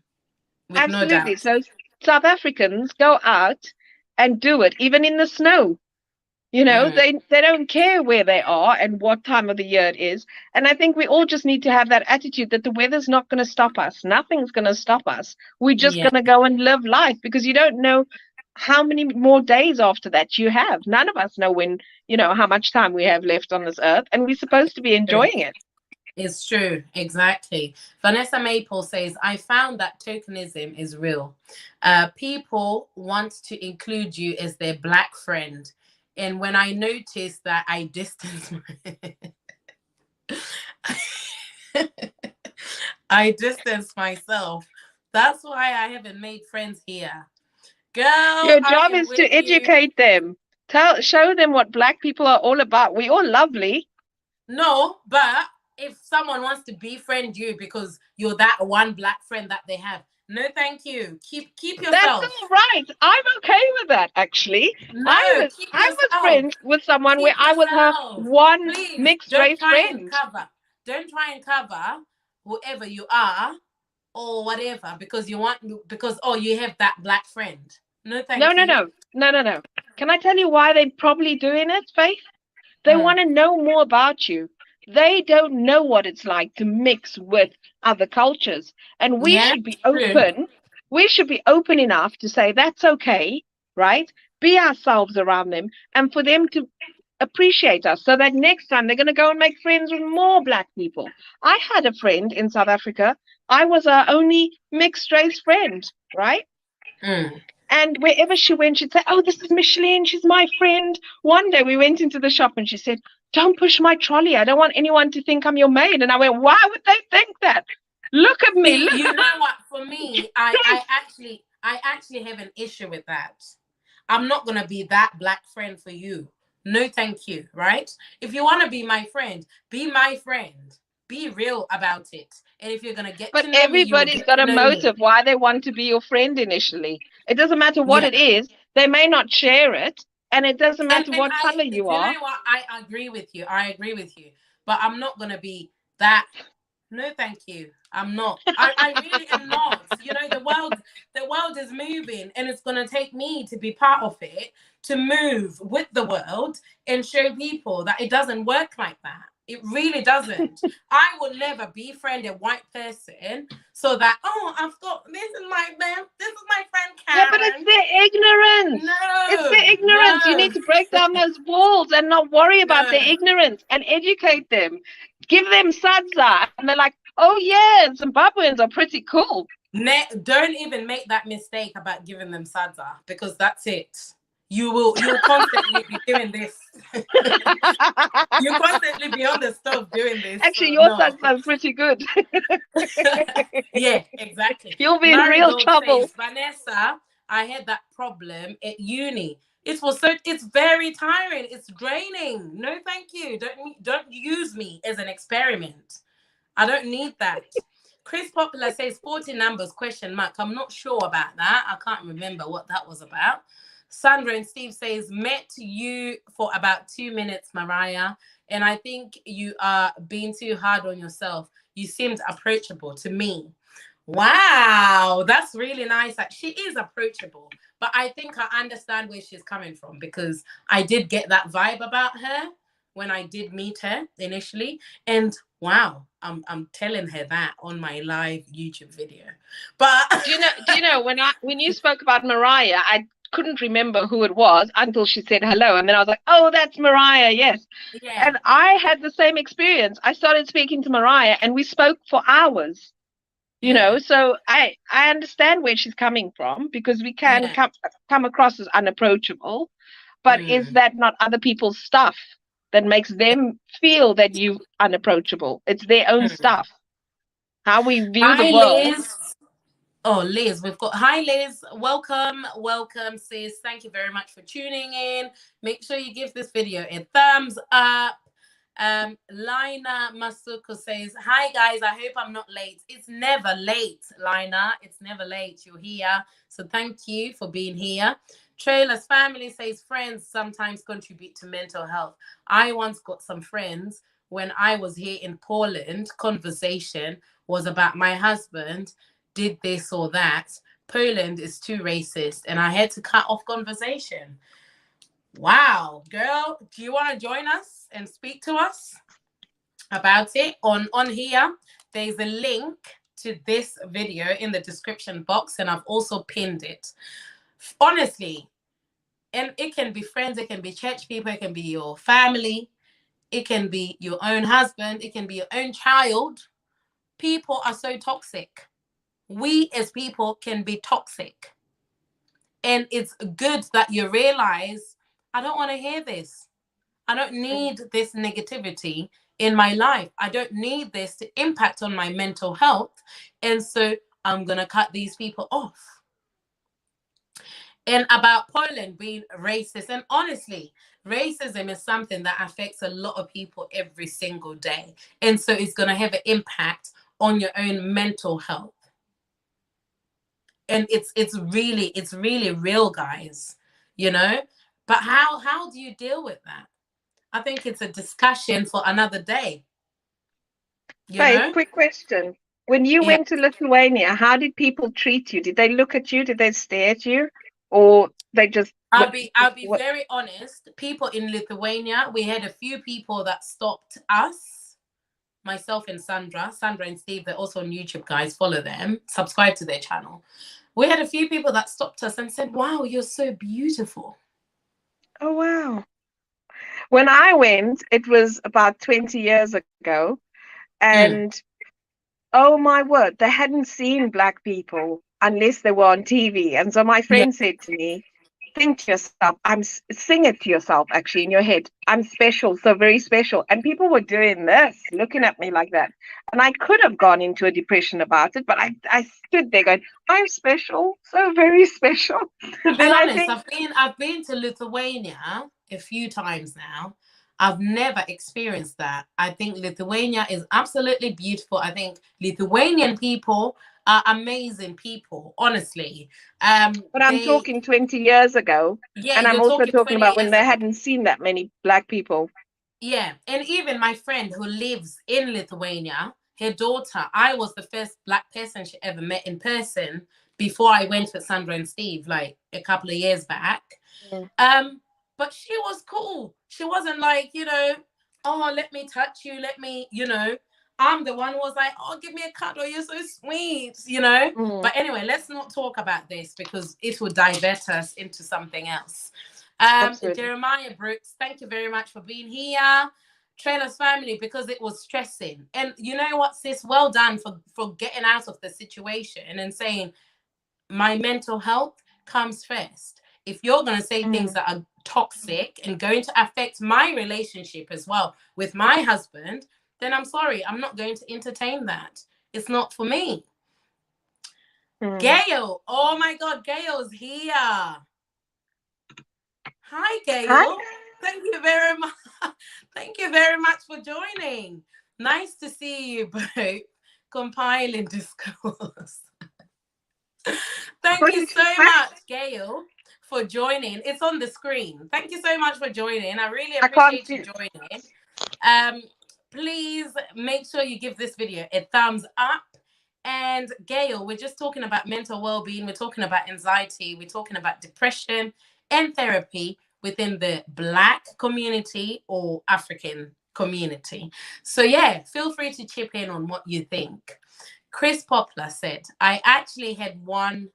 with no Absolutely. doubt. So South Africans go out and do it, even in the snow. You know, Mm, they don't care where they are and what time of the year it is. And I think we all just need to have that attitude that the weather's not going to stop us. Nothing's going to stop us. We're just yeah. going to go and live life because you don't know how many more days after that you have. None of us know when, how much time we have left on this earth, and we're supposed to be enjoying it. It's true, exactly. Vanessa Maple says, I found that tokenism is real. People want to include you as their black friend. And when I noticed that, I distanced I distanced myself. That's why I haven't made friends here. Girl, Your I job am is with to you. educate them. Show them what black people are all about. We're all lovely. No, but if someone wants to befriend you because you're that one black friend that they have, no, thank you. Keep yourself. That's all right. I'm okay with that, actually. No, I was friends with someone where I was her one Please, mixed don't race try and friend. cover. Don't try and cover whoever you are or whatever because you have that black friend. No, thank you. No. Can I tell you why they're probably doing it, Faith? They want to know more about you. They don't know what it's like to mix with other cultures. And we should be open. We should be open enough to say that's okay, right? Be ourselves around them and for them to appreciate us so that next time they're going to go and make friends with more black people. I had a friend in South Africa. I was her only mixed race friend, right? And wherever she went, she'd say, oh, this is Micheline. She's my friend. One day we went into the shop and she said, don't push my trolley. I don't want anyone to think I'm your maid. And I went, why would they think that? Look at me. See, you know what? For me, I actually have an issue with that. I'm not going to be that black friend for you. No, thank you. Right? If you want to be my friend, be my friend. Be real about it. And if you're going to get to know me, everybody's got a motive why they want to be your friend initially. It doesn't matter what it is. They may not share it. And it doesn't matter what color you are. You know what? I agree with you. But I'm not going to be that. No, thank you. I'm not. I really am not. You know, the world is moving and it's going to take me to be part of it, to move with the world and show people that it doesn't work like that. It really doesn't. I will never befriend a white person so that, I've got, this is my friend Karen. Yeah, but it's their ignorance. No. It's their ignorance. You need to break down those walls and not worry about their ignorance and educate them. Give them sadza. And they're like, oh, yeah, Zimbabweans are pretty cool. Don't even make that mistake about giving them sadza because that's it. You'll constantly be doing this. You'll constantly be on the stove doing this. Actually, your sadza is pretty good. Yeah, exactly. You'll be in real trouble. Says, Vanessa, I had that problem at uni. It's very tiring. It's draining. No, thank you. Don't use me as an experiment. I don't need that. Chris Popular says 40 numbers ? I'm not sure about that. I can't remember what that was about. Sandra and Steve says, met you for about 2 minutes, Mariah, and I think you are being too hard on yourself. You seemed approachable to me. Wow, that's really nice. She is approachable, but I think I understand where she's coming from because I did get that vibe about her when I did meet her initially. And wow, I'm telling her that on my live YouTube video. But do you know when you spoke about Mariah, I couldn't remember who it was until she said hello, and then I was like, oh, that's Mariah, yes. Yeah. And I had the same experience. I started speaking to Mariah and we spoke for hours. You know, so I understand where she's coming from because we can come across as unapproachable, but is that not other people's stuff that makes them feel that you're unapproachable? It's their own stuff. How we view the world. Liz. Oh, Liz, we've got, hi, Liz. Welcome, sis. Thank you very much for tuning in. Make sure you give this video a thumbs up. Lina Masuko says, hi, guys. I hope I'm not late. It's never late, Lina. It's never late. You're here. So thank you for being here. Trailer's family says, friends sometimes contribute to mental health. I once got some friends when I was here in Poland. Conversation was about my husband did this or that. Poland is too racist, and I had to cut off conversation. Wow, girl, do you want to join us and speak to us about it on here? There's a link to this video in the description box, and I've also pinned it. Honestly. And it can be friends, it can be church people, it can be your family, it can be your own husband, it can be your own child. People are so toxic. We as people can be toxic. And it's good that you realize, I don't want to hear this. I don't need this negativity in my life. I don't need this to impact on my mental health. And so I'm going to cut these people off. And about Poland being racist, and honestly, racism is something that affects a lot of people every single day. And so it's going to have an impact on your own mental health. And it's really real, guys, you know. But how do you deal with that? I think it's a discussion for another day, you Faith, know. quick question. When you Yeah, went to Lithuania, how did people treat you? Did they look at you? Did they stare at you? Or they just I'll be what very honest. People in Lithuania, we had a few people that stopped us, myself and Sandra and Steve. They're also on YouTube, guys. Follow them, subscribe to their channel. We had a few people that stopped us and said, wow, you're so beautiful. oh wow. When I went, it was about 20 years ago, Mm, and oh my word, they hadn't seen black people unless they were on TV. And so my yeah. friend said to me, think to yourself, sing it to yourself actually in your head. I'm special, so very special. And people were doing this, looking at me like that. And I could have gone into a depression about it, but I stood there going, I'm special, so very special. To be And I honest, think, I've been to Lithuania a few times now. I've never experienced that. I think Lithuania is absolutely beautiful. I think Lithuanian people are amazing people, honestly. but I'm They talking 20 years ago. Yeah, And I'm you're also talking talking 20 about when years they ago. hadn't seen that many black people. Yeah, and even my friend who lives in Lithuania, her daughter, I was the first black person she ever met in person before I went with Sandra and Steve, like a couple of years back. Mm. Um, but she was cool. She wasn't like, oh, let me touch you, let me, I'm the one who was like, oh, give me a cuddle, you're so sweet. Mm, But anyway, let's not talk about this because it will divert us into something else. absolutely. Jeremiah Brooks, thank you very much for being here. Trailer's family, because it was stressing. And you know what, sis? Well done for getting out of the situation and saying, my mental health comes first. If you're going to say things Mm, that are toxic and going to affect my relationship as well with my husband, then I'm sorry, I'm not going to entertain that. It's not for me. mm. Gail, oh my God, Gail's here. Hi, Hi. Gail. Thank you very much. Thank you very much for joining. Nice to see you both compiling discourse. Thank you so Hi. much, Gail, for joining. It's on the screen. Thank you so much for joining. I really I can't appreciate you see. joining. Um, Please make sure you give this video a thumbs up. And Gail, we're just talking about mental well-being. We're talking about anxiety. We're talking about depression and therapy within the Black community or African community. So yeah, feel free to chip in on what you think. Chris Poplar said, I actually had one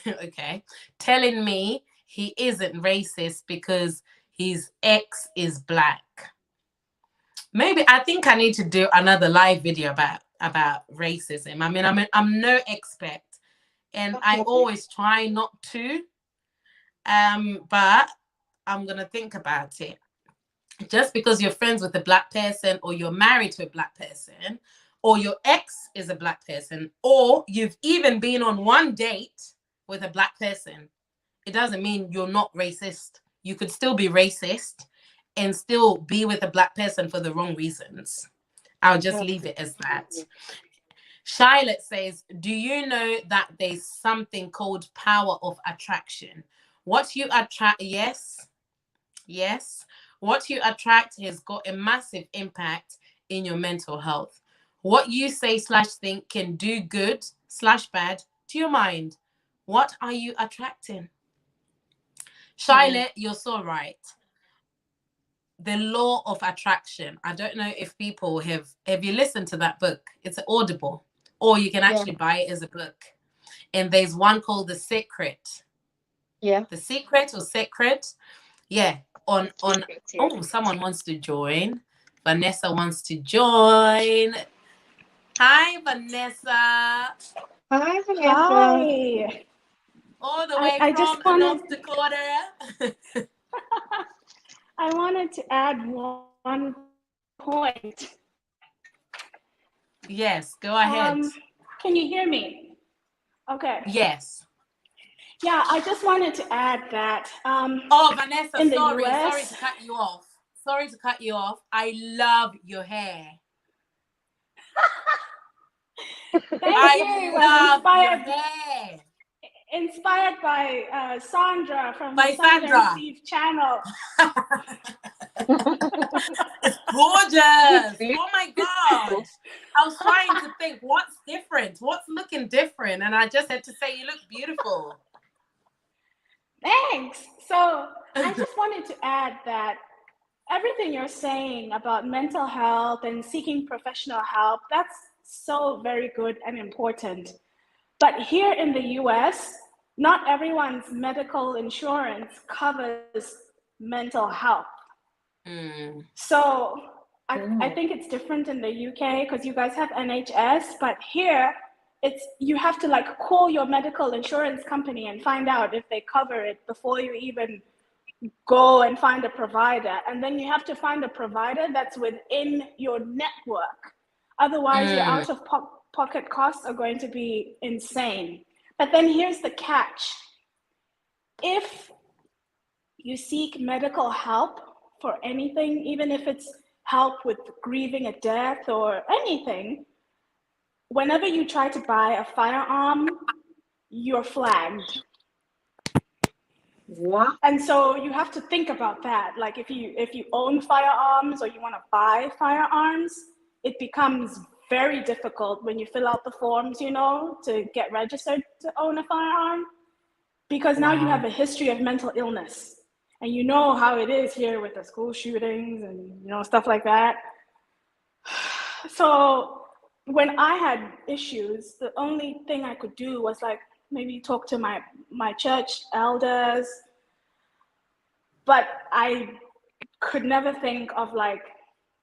okay, telling me he isn't racist because his ex is black. Maybe I think I need to do another live video about racism. I mean, I'm no expert, and I Definitely. always try not to. But I'm gonna think about it. Just because you're friends with a black person, or you're married to a black person, or your ex is a black person, or you've even been on one date with a black person, it doesn't mean you're not racist. You could still be racist and still be with a black person for the wrong reasons. I'll just leave it as that. Absolutely. Charlotte says, do you know that there's something called power of attraction? What you attract, yes. What you attract has got a massive impact in your mental health. What you say / think can do good / bad to your mind. What are you attracting? Mm. Charlotte, you're so right. The law of attraction. I don't know if people have you listened to that book? It's Audible, or you can Yeah. actually buy it as a book. And there's one called The Secret. Yeah. The Secret or Secret. Yeah. On Secret, yeah. oh, someone wants to join. Vanessa wants to join. Hi, Vanessa. Hi, Vanessa. Hi. All the way I from just wanted North Dakota. I wanted to add one point. Yes, go ahead. Can you hear me? Okay. Yes. Yeah, I just wanted to add that Oh, Vanessa, in the sorry US. to cut you off. Sorry to cut you off. I love your hair. Thank you. I It was love your hair. inspired by Sandra from the By Sandra and Sandra. Steve channel. It's gorgeous. See? Oh my God. I was trying to think what's different, what's looking different, and I just had to say you look beautiful. Thanks. So I just wanted to add that everything you're saying about mental health and seeking professional help, that's so very good and important. But here in the US, not everyone's medical insurance covers mental health. Mm. So I think it's different in the UK because you guys have NHS, but here it's you have to like call your medical insurance company and find out if they cover it before you even go and find a provider. And then you have to find a provider that's within your network. Otherwise, your out of pocket costs are going to be insane. But then here's the catch. If you seek medical help for anything, even if it's help with grieving a death or anything, whenever you try to buy a firearm, you're flagged. What? And so you have to think about that. Like if you own firearms or you want to buy firearms, it becomes very difficult when you fill out the forms, to get registered to own a firearm, because now you have a history of mental illness. And you know how it is here with the school shootings and stuff like that. So when I had issues, the only thing I could do was like maybe talk to my church elders, but I could never think of like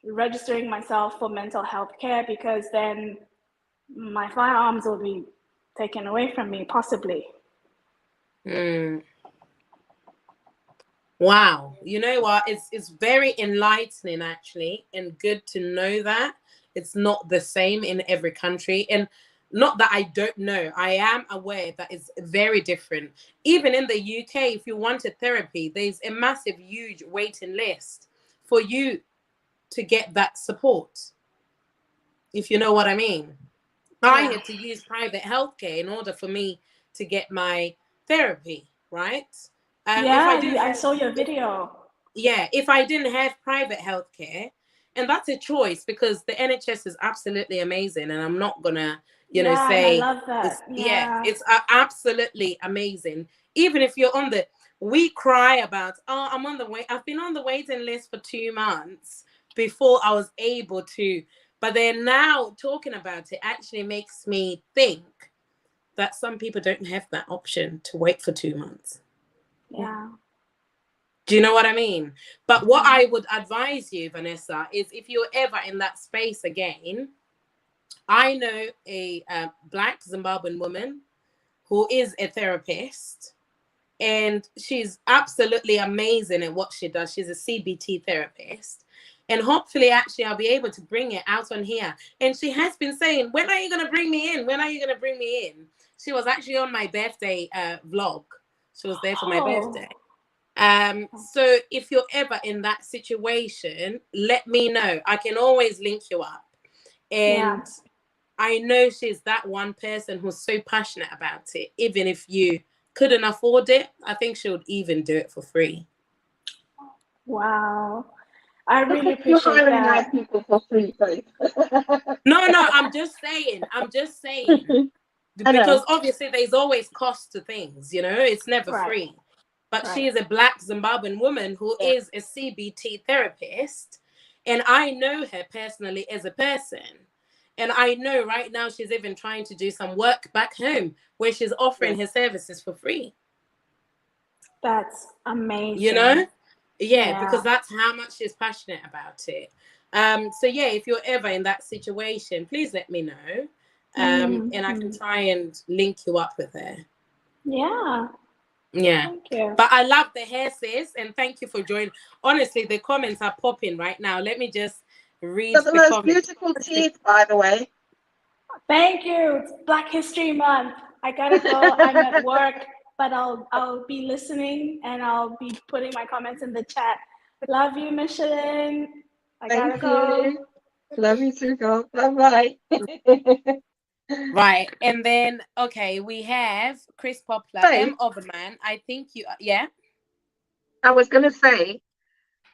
registering myself for mental health care, because then my firearms will be taken away from me, possibly. Wow. You know what? It's very enlightening actually, and good to know that it's not the same in every country. And not that I don't know, I am aware that it's very different. Even in the UK, if you wanted therapy, there's a massive, huge waiting list for you to get that support, if you know what I mean. I Yeah. had to use private healthcare in order for me to get my therapy, right? If I Yeah, didn't I have, saw your video. if I didn't have private healthcare, and that's a choice because the NHS is absolutely amazing, and I'm not gonna, Yeah, and I say love that. Yeah. it's absolutely amazing. Even if you're on the, we cry about, oh, I'm on the wait. I've been on the waiting list for 2 months before I was able to, but then now talking about it actually makes me think that some people don't have that option to wait for 2 months. Yeah. Do you know what I mean? But what I would advise you, Vanessa, is if you're ever in that space again, I know a Black Zimbabwean woman who is a therapist, and she's absolutely amazing at what she does. She's a CBT therapist. And hopefully, actually, I'll be able to bring it out on here. And she has been saying, when are you going to bring me in? When are you going to bring me in? She was actually on my birthday vlog. She was there for my birthday. So if you're ever in that situation, let me know. I can always link you up. And I know she's that one person who's so passionate about it. Even if you couldn't afford it, I think she would even do it for free. Wow. I Look really at you appreciate hiring that. out people for free, Faith. No, I'm just saying. I Because know. obviously there's always cost to things, it's never Right. free. But she Right. is a Black Zimbabwean woman who Yeah. is a CBT therapist. And I know her personally as a person. And I know right now she's even trying to do some work back home where she's offering her services for free. That's amazing. You know? Yeah. Because that's how much she's passionate about it. So yeah, if you're ever in that situation, please let me know. And I can try and link you up with her. Yeah. Yeah. Thank you. But I love the hair, sis, and thank you for joining. Honestly, the comments are popping right now. Let me just read Got the the most comments. beautiful teeth, by the way. Thank you. It's Black History Month. I gotta go. I'm at work, but I'll be listening and I'll be putting my comments in the chat. Love you, Michelin. I gotta go. Love you too, girl. Bye-bye. Right. And then, okay, we have Chris Poplar, Faith, M. Overman. I think you, yeah. I was going to say,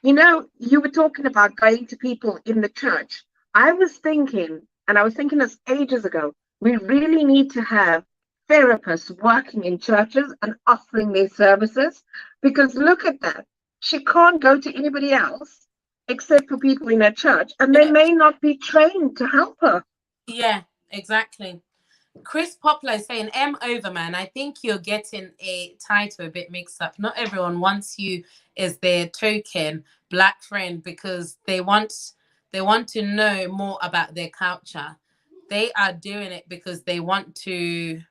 you know, you were talking about going to people in the church. I was thinking, and I was thinking this ages ago, we really need to have therapists working in churches and offering their services, because look at that. She can't go to anybody else except for people in her church, and they may not be trained to help her. Yeah, exactly. Chris Poplar is saying, M. Overman, I think you're getting a title a bit mixed up. Not everyone wants you as their token black friend because they want to know more about their culture. They are doing it because they want to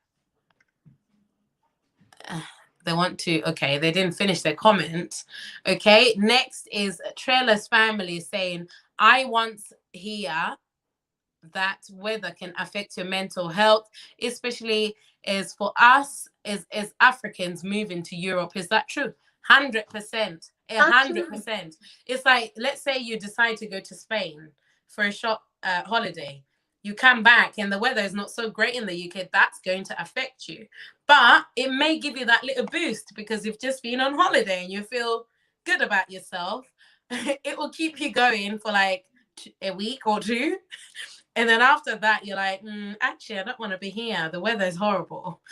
okay, they didn't finish their comment. Okay, next is Trailer's family saying, I once hear that weather can affect your mental health, especially as for us as Africans moving to Europe. Is that true? 100%. 100%. It's like, let's say you decide to go to Spain for a short holiday. You come back and the weather is not so great in the UK. That's going to affect you. But it may give you that little boost because you've just been on holiday and you feel good about yourself. It will keep you going for like a week or two. And then after that, you're like, actually, I don't want to be here. The weather is horrible.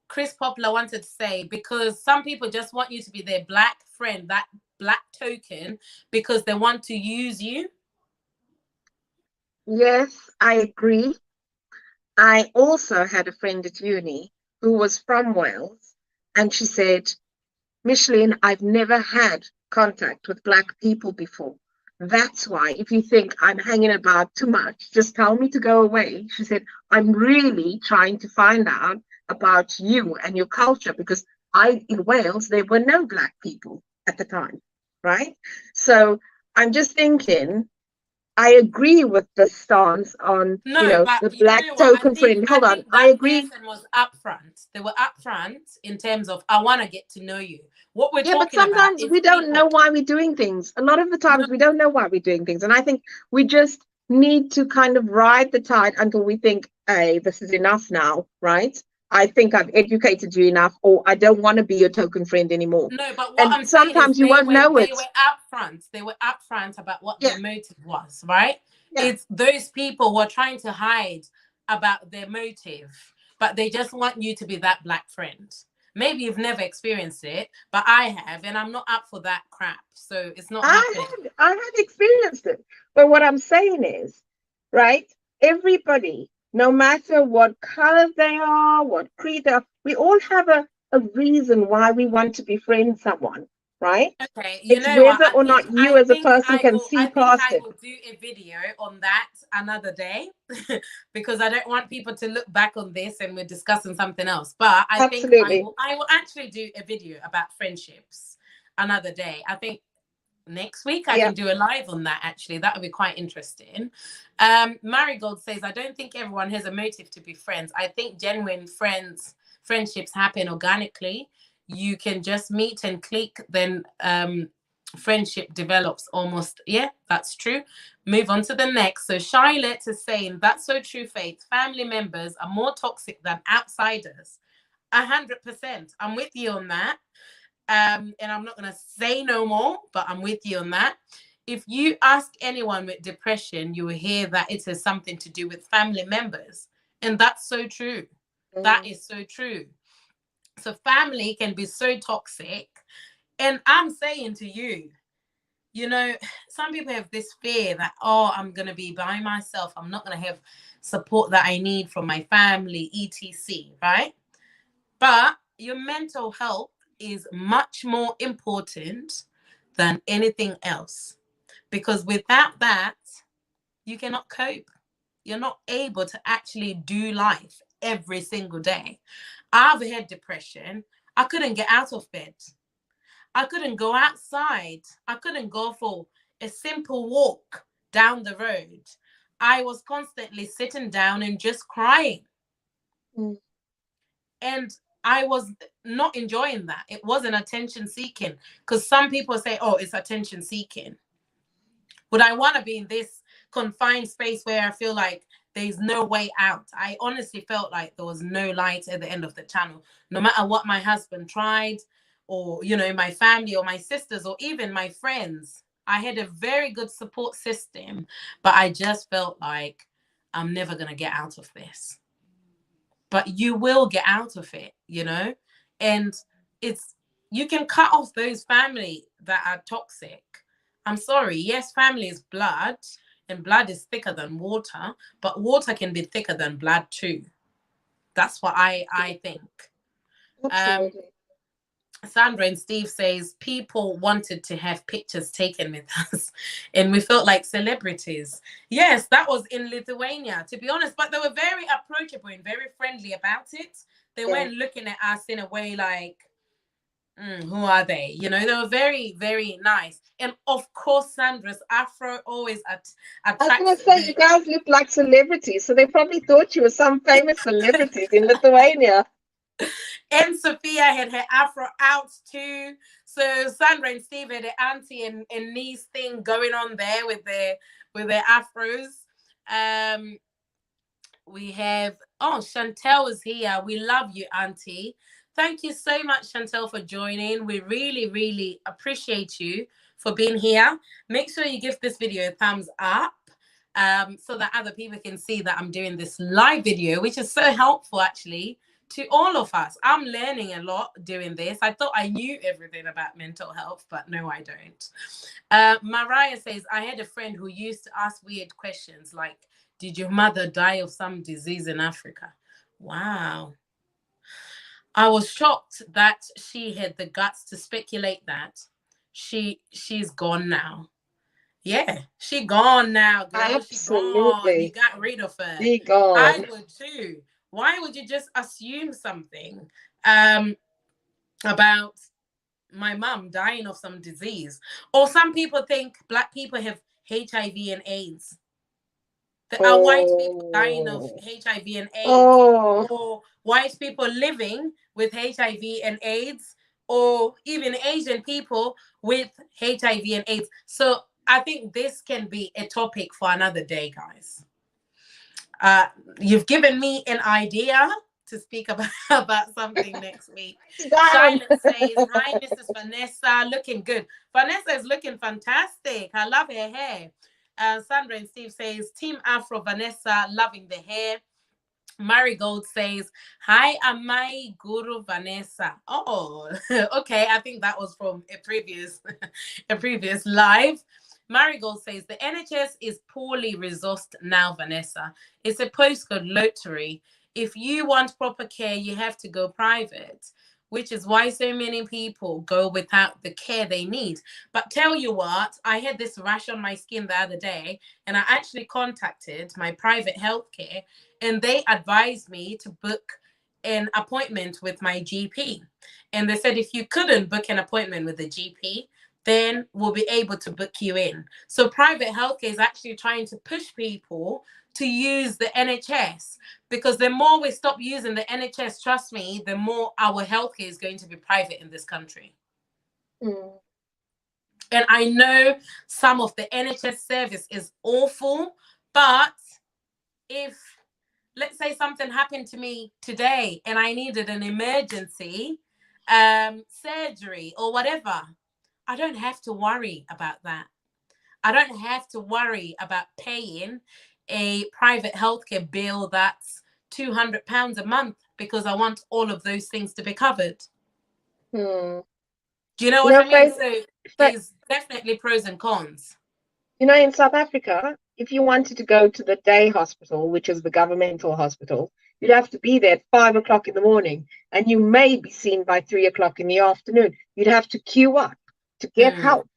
Chris Poplar wanted to say, because some people just want you to be their black friend, that black token, because they want to use you. Yes, I agree. I also had a friend at uni who was from Wales, and she said, Micheline, I've never had contact with Black people before. That's why, if you think I'm hanging about too much, just tell me to go away. She said, I'm really trying to find out about you and your culture, because in Wales, there were no Black people at the time, right? So I'm just thinking, I agree with the stance on, the Black token friend. Hold on, I agree. Person was upfront. They were upfront in terms of, I want to get to know you. What we're Yeah, but talking about sometimes is we don't know why we're doing things. A lot of the times we don't know why we're doing things. And I think we just need to kind of ride the tide until we think, hey, this is enough now, right? I think I've educated you enough, or I don't want to be your token friend anymore. No, but what I'm saying is sometimes you won't know it. They were upfront. They were upfront about what their motive was, right? Yeah. It's those people who are trying to hide about their motive, but they just want you to be that black friend. Maybe you've never experienced it, but I have, and I'm not up for that crap. So it's not happening. I have experienced it. But what I'm saying is, right, everybody, no matter what color they are, what creed they are, we all have a reason why we want to befriend someone, right? Okay, it's whether or not you as a person can see past it. I will do a video on that another day because I don't want people to look back on this and we're discussing something else. But I think I will actually do a video about friendships another day. I think next week I can do a live on that. Actually, that would be quite interesting. Marigold says, I don't think everyone has a motive to be friends. I think genuine friendships happen organically. You can just meet and click, then friendship develops almost. Yeah, that's true. Move on to the next. So Charlotte is saying, that's so true, Faith. Family members are more toxic than outsiders. 100%. I'm with you on that. And I'm not going to say no more, but I'm with you on that. If you ask anyone with depression, you will hear that it has something to do with family members. And that's so true. That is so true. So family can be so toxic. And I'm saying to you, some people have this fear that, I'm going to be by myself. I'm not going to have support that I need from my family, etc. Right? But your mental health is much more important than anything else, because without that, you cannot cope. You're not able to actually do life every single day. I've had depression. I couldn't get out of bed. I couldn't go outside. I couldn't go for a simple walk down the road. I was constantly sitting down and just crying. Mm. And I was not enjoying that. It wasn't attention seeking, because some people say, oh, it's attention seeking. Would I want to be in this confined space where I feel like there's no way out? I honestly felt like there was no light at the end of the tunnel. No matter what my husband tried, or, you know, my family or my sisters or even my friends, I had a very good support system, but I just felt like I'm never going to get out of this. But you will get out of it, you know? And it's, you can cut off those family that are toxic. I'm sorry. Yes, family is blood, and blood is thicker than water, but water can be thicker than blood too. That's what I think. Absolutely. Sandra and Steve says people wanted to have pictures taken with us and we felt like celebrities. Yes, that was in Lithuania, to be honest, but they were very approachable and very friendly about it. They weren't looking at us in a way like, who are they? You know, they were very, very nice. And of course, Sandra's afro always attracts. I was going to say, you guys look like celebrities, so they probably thought you were some famous celebrities in Lithuania. And Sophia had her afro out too. So Sandra and Steve had the auntie and niece thing going on there with their afros. We have, oh, Chantel is here. We love you, auntie. Thank you so much, Chantel, for joining. We really, really appreciate you for being here. Make sure you give this video a thumbs up so that other people can see that I'm doing this live video, which is so helpful actually to all of us. I'm learning a lot doing this. I thought I knew everything about mental health, but no, I don't. Mariah says, I had a friend who used to ask weird questions like, did your mother die of some disease in Africa? Wow. I was shocked that she had the guts to speculate that. She's gone now. Yeah, she gone now, girl. Absolutely. She gone. You got rid of her. She gone. I would too. Why would you just assume something about my mum dying of some disease? Or some people think Black people have HIV and AIDS. There are white people dying of HIV and AIDS, or white people living with HIV and AIDS, or even Asian people with HIV and AIDS. So I think this can be a topic for another day, guys. You've given me an idea to speak about something next week. Charlotte says, hi, Mrs. Vanessa, looking good. Vanessa is looking fantastic. I love her hair. Sandra and Steve says, Team Afro Vanessa, loving the hair. Marigold says, hi, Amai Guru Vanessa. Oh, okay. I think that was from a previous live. Marigold says, the NHS is poorly resourced now, Vanessa. It's a postcode lottery. If you want proper care, you have to go private, which is why so many people go without the care they need. But tell you what, I had this rash on my skin the other day, and I actually contacted my private healthcare, and they advised me to book an appointment with my GP. And they said, if you couldn't book an appointment with the GP, then we'll be able to book you in. So private healthcare is actually trying to push people to use the NHS, because the more we stop using the NHS, trust me, the more our healthcare is going to be private in this country. And I know some of the NHS service is awful, but if, let's say something happened to me today and I needed an emergency surgery or whatever, I don't have to worry about that. I don't have to worry about paying a private healthcare bill that's £200 a month, because I want all of those things to be covered. Do you know what I mean? So there's definitely pros and cons. You know, in South Africa, if you wanted to go to the day hospital, which is the governmental hospital, you'd have to be there at 5 o'clock in the morning, and you may be seen by 3 o'clock in the afternoon. You'd have to queue up to get help.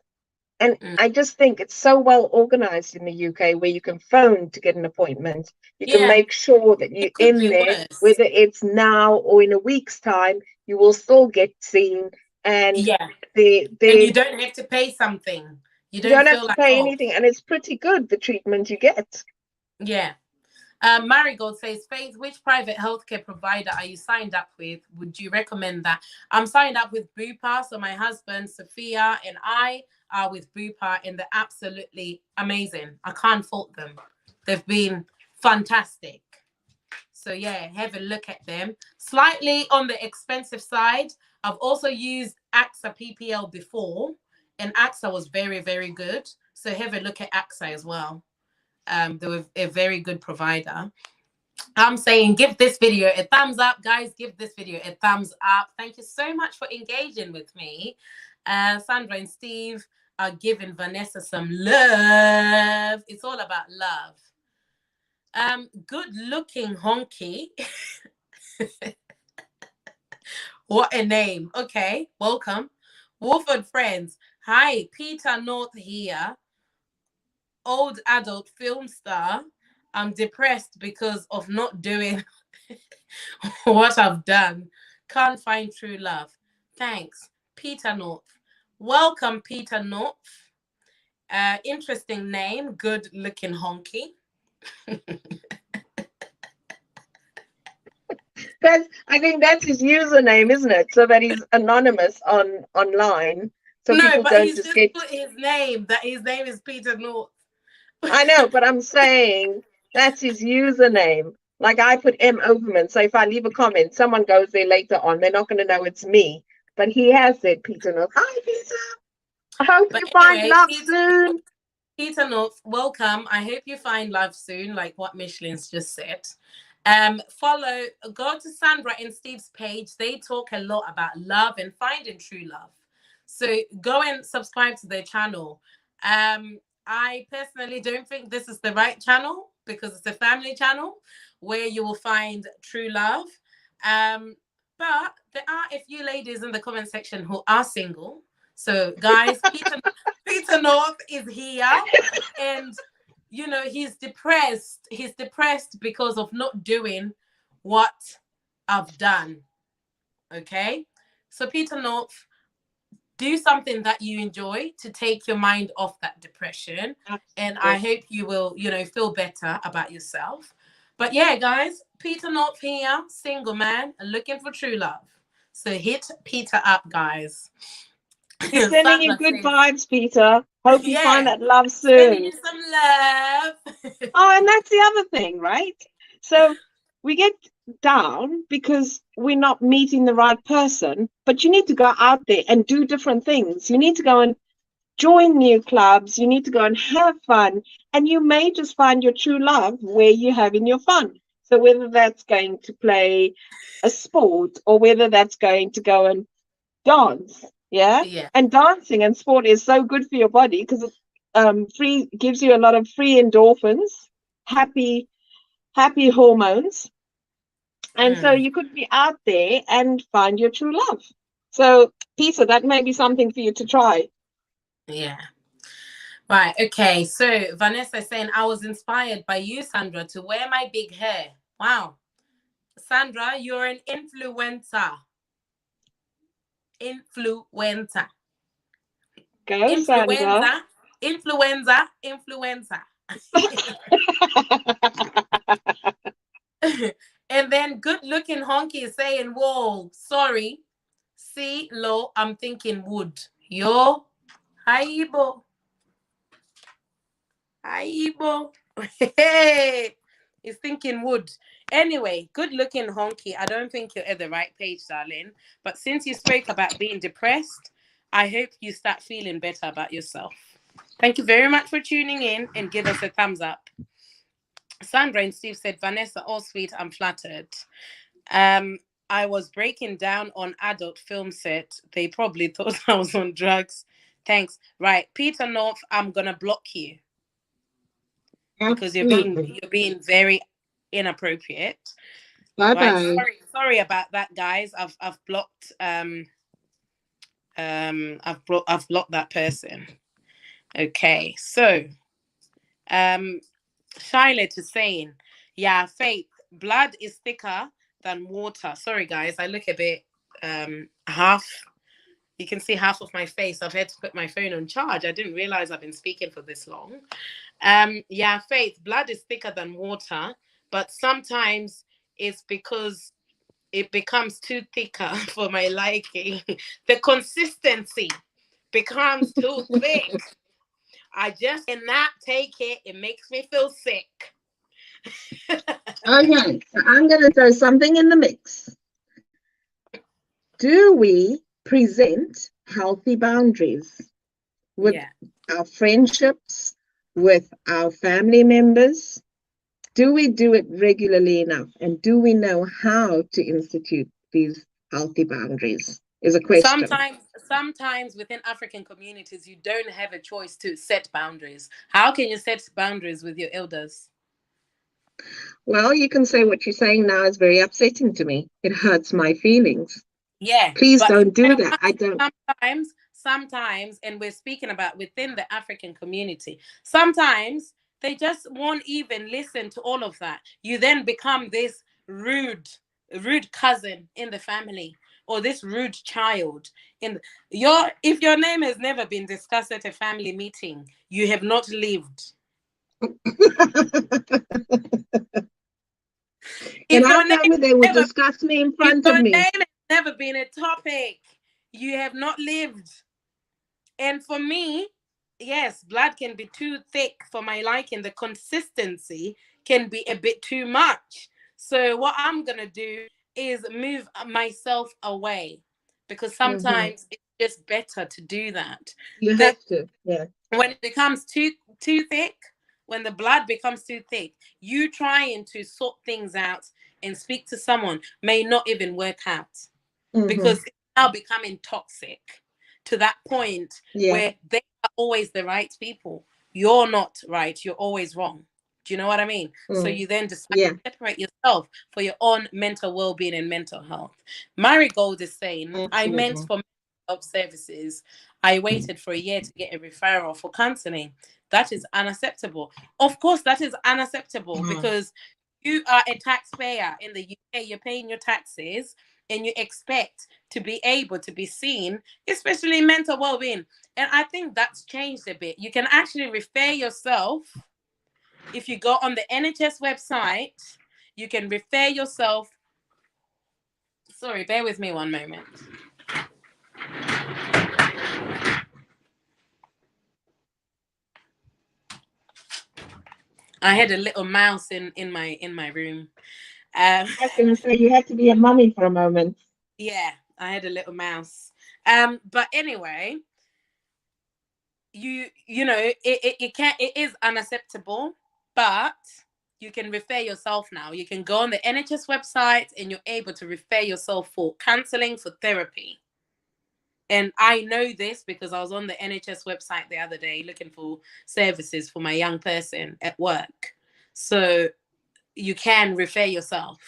And I just think it's so well organized in the UK, where you can phone to get an appointment. You can make sure that you're in there, worse. whether it's now or in a week's time, you will still get seen. And Yeah. and you don't have to pay something. You don't have feel to like, pay anything, and it's pretty good, the treatment you get. Yeah. Marigold says, Faith, which private healthcare provider are you signed up with? Would you recommend that? I'm signed up with Bupa. So my husband, Sophia, and I are with Bupa, and they're absolutely amazing. I can't fault them. They've been fantastic. So yeah, have a look at them. Slightly on the expensive side. I've also used AXA PPL before, and AXA was very, very good. So have a look at AXA as well. They were a very good provider. I'm saying give this video a thumbs up, guys. Give this video a thumbs up. Thank you so much for engaging with me. Sandra and Steve are giving Vanessa some love. It's all about love. Good looking honky. What a name. Okay, welcome. Wolford friends. Hi, Peter North here. Old adult film star. I'm depressed because of not doing what I've done. Can't find true love. Thanks, Peter North. Welcome, Peter North. Interesting name. Good looking honky. I think that's his username, isn't it? So that he's anonymous online. So no, people but don't he's just just put his name. That his name is Peter North. I know, but I'm saying that's his username. Like I put M Overman. So if I leave a comment, someone goes there later on, they're not going to know it's me. But he has said Peter North. Hi, Peter. I hope you find love soon. Peter North, welcome. I hope you find love soon, like what Michelin's just said. Go to Sandra and Steve's page. They talk a lot about love and finding true love. So go and subscribe to their channel. I personally don't think this is the right channel because it's a family channel where you will find true love. But there are a few ladies in the comment section who are single. So guys, Peter North is here, and you know he's depressed. He's depressed because of not doing what I've done. Okay, so Peter North, do something that you enjoy to take your mind off that depression. Absolutely. And I hope you will, feel better about yourself. But yeah, guys, Peter North here, single man, looking for true love. So hit Peter up, guys. You're sending you good vibes, Peter. Hope you find that love soon. Sending you some love. Oh, and that's the other thing, right? So we get down because we're not meeting the right person, but you need to go out there and do different things. You need to go and join new clubs. You need to go and have fun, and you may just find your true love where you're having your fun. So whether that's going to play a sport or whether that's going to go and dance, yeah. And dancing and sport is so good for your body because it gives you a lot of free endorphins, happy hormones. And so you could be out there and find your true love. So, Peter, that may be something for you to try. Yeah. Right. Okay. So Vanessa is saying, I was inspired by you, Sandra, to wear my big hair. Wow. Sandra, you're an influencer. Influencer. Go, Sandra. Influenza. And then good looking honky is saying, whoa, sorry. See, low, I'm thinking wood. Yo, hi, Ibo. Hi, Ibo. Hey, he's thinking wood. Anyway, good looking honky. I don't think you're at the right page, darling. But since you spoke about being depressed, I hope you start feeling better about yourself. Thank you very much for tuning in and give us a thumbs up. Sandra and Steve said, Vanessa, all sweet, I'm flattered. I was breaking down on adult film set. They probably thought I was on drugs. Thanks. Right. Peter North, I'm going to block you. Because you're being very inappropriate. Bye Right. bye. Sorry about that, guys. I've blocked I've blocked that person. Okay, so Charlotte is saying, yeah, Faith, blood is thicker than water. Sorry, guys, I look a bit half. You can see half of my face. I've had to put my phone on charge. I didn't realize I've been speaking for this long. Yeah, Faith, blood is thicker than water, but sometimes it's because it becomes too thicker for my liking. The consistency becomes too thick. I just cannot take it. It makes me feel sick. Okay, so I'm going to throw something in the mix. Do we present healthy boundaries with our friendships, with our family members? Do we do it regularly enough? And do we know how to institute these healthy boundaries? Is a question. Sometimes within African communities, you don't have a choice to set boundaries. How can you set boundaries with your elders? Well, you can say what you're saying now is very upsetting to me. It hurts my feelings. Yeah. Please don't do that. I don't. Sometimes, and we're speaking about within the African community, sometimes they just won't even listen to all of that. You then become this rude cousin in the family, or this rude child in if your name has never been discussed at a family meeting, you have not lived. And I remember they would discuss me in front of me. If your name has never been a topic, you have not lived. And for me, yes, blood can be too thick for my liking. The consistency can be a bit too much. So what I'm going to do is move myself away, because sometimes it's just better to do that. You have to, yeah. When it becomes too thick, when the blood becomes too thick, you trying to sort things out and speak to someone may not even work out, because it's now becoming toxic to that point where they are always the right people. You're not right. You're always wrong. Do you know what I mean? So you then decide to separate yourself for your own mental well-being and mental health. Marigold is saying, I meant for mental health services, I waited for a year to get a referral for counseling. That is unacceptable. Of course, that is unacceptable, because you are a taxpayer in the UK. You're paying your taxes, and you expect to be able to be seen, especially mental well-being. And I think that's changed a bit. You can actually refer yourself. If you go on the NHS website, you can refer yourself. Sorry, bear with me one moment. I had a little mouse in my room. I was going to say, you had to be a mummy for a moment. Yeah, I had a little mouse. But anyway, you know, it is unacceptable, but you can refer yourself now. You can go on the NHS website and you're able to refer yourself for counseling, for therapy. And I know this because I was on the NHS website the other day looking for services for my young person at work. So you can refer yourself.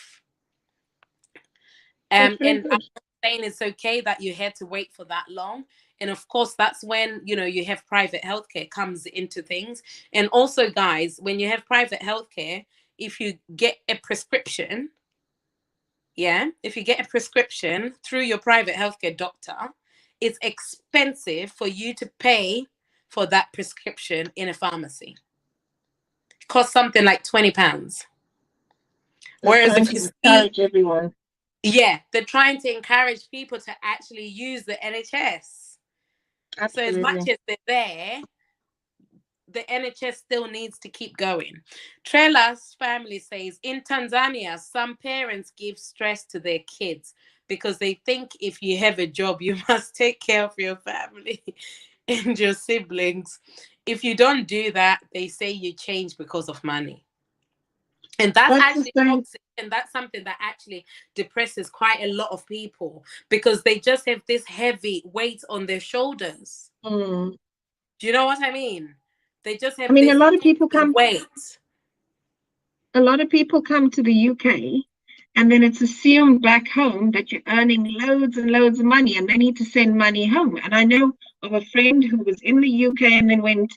And I'm not saying it's okay that you had to wait for that long. And of course, that's when, you know, you have private healthcare comes into things. And also, guys, when you have private healthcare, if you get a prescription, if you get a prescription through your private healthcare doctor, it's expensive for you to pay for that prescription in a pharmacy. It costs something like £20. Whereas if you encourage everyone. Yeah, they're trying to encourage people to actually use the NHS. Absolutely. So as much as they're there, the NHS still needs to keep going. Trela's family says, in Tanzania, some parents give stress to their kids because they think if you have a job, you must take care of your family and your siblings. If you don't do that, they say you change because of money. And that's actually toxic, and that's something that actually depresses quite a lot of people, because they just have this heavy weight on their shoulders. Do you know what I mean? They just have. I mean, a lot of people come. Weight. A lot of people come to the UK And then it's assumed back home that you're earning loads and loads of money and they need to send money home. And I know of a friend who was in the UK and then went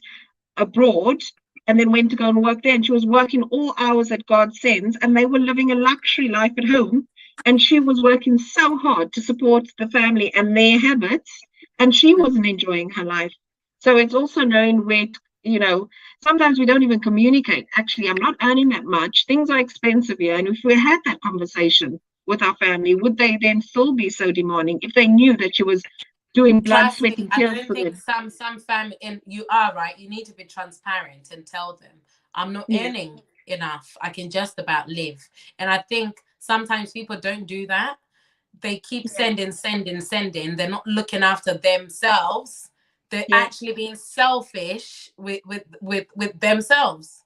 abroad and then went to go and work there. And she was working all hours that God sends, and they were living a luxury life at home. And she was working so hard to support the family and their habits, and she wasn't enjoying her life. So it's also knowing where, sometimes we don't even communicate. Actually, I'm not earning that much. Things are expensive here. And if we had that conversation with our family, would they then still be so demanding if they knew that she was doing blood, Trust sweat, me, and I tears don't for think them? some family, and you are right. You need to be transparent and tell them, I'm not Yeah, earning enough. I can just about live. And I think sometimes people don't do that. They keep yeah, sending. They're not looking after themselves. They're yeah, actually being selfish with themselves.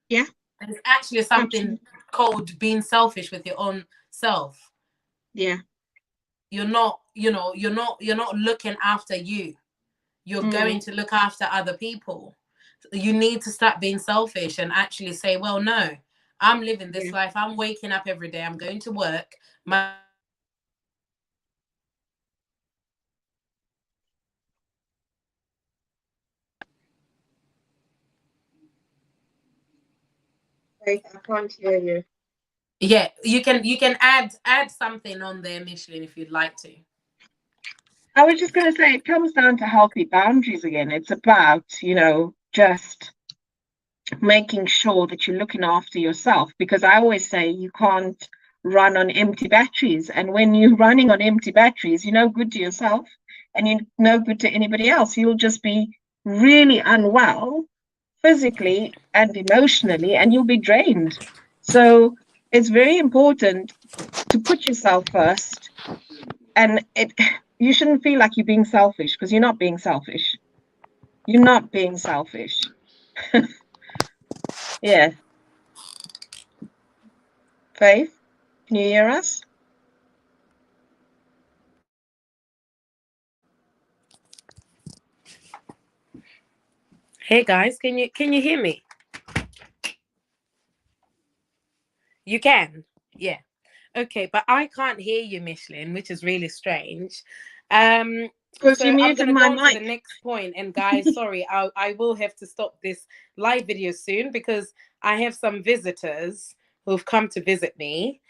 yeah, And it's actually something absolutely. called being selfish with your own self. Yeah. You're not, you're not looking after you. You're going Mm, to look after other people. You need to start being selfish and actually say, well, no, I'm living this yeah. life. I'm waking up every day. I'm going to work. My Wait, I can't hear you. Yeah, you can add something on there, Michelin, if you'd like to. I was just going to say it comes down to healthy boundaries again. It's about, just making sure that you're looking after yourself, because I always say you can't run on empty batteries. And when you're running on empty batteries, you're no good to yourself and you're no good to anybody else. You'll just be really unwell physically and emotionally, and you'll be drained. So it's very important to put yourself first. And you shouldn't feel like you're being selfish, because you're not being selfish. You're not being selfish. Yeah. Faith, can you hear us? Hey guys, can you hear me? You can? Yeah. Okay, but I can't hear you, Michelin, which is really strange. Because you So I'm muted gonna my go on to the mic. next point, and guys, sorry, I will have to stop this live video soon because I have some visitors who've come to visit me.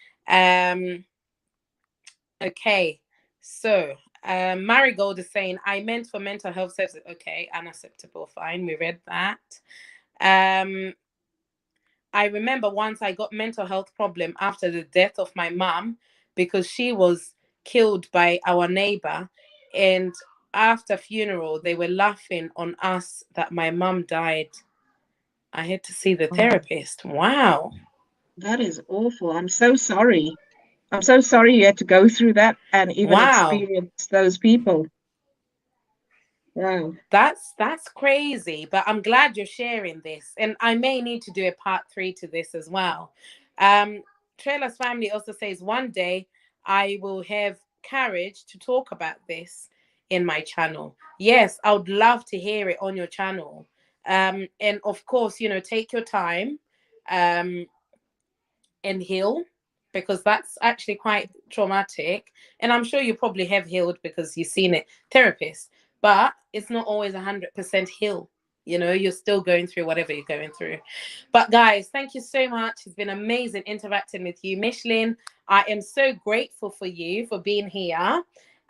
Okay, so Marigold is saying I meant for mental health services. Okay, unacceptable. Fine, we read that. Um, I remember once I got mental health problem after the death of my mom because she was killed by our neighbor, and after funeral they were laughing on us that my mom died. I had to see the Oh, therapist. Wow. that is awful. I'm so sorry. I'm so sorry you had to go through that and even Wow. experience those people. Wow. That's crazy, but I'm glad you're sharing this, and I may need to do a part 3 to this as well. Trailer's family also says one day I will have courage to talk about this in my channel. Yes, I would love to hear it on your channel. And of course, take your time. And heal, because that's actually quite traumatic. And I'm sure you probably have healed because you've seen a therapist, but it's not always 100% heal. You're still going through whatever you're going through. But guys, thank you so much. It's been amazing interacting with you, Michelin. I am so grateful for you for being here.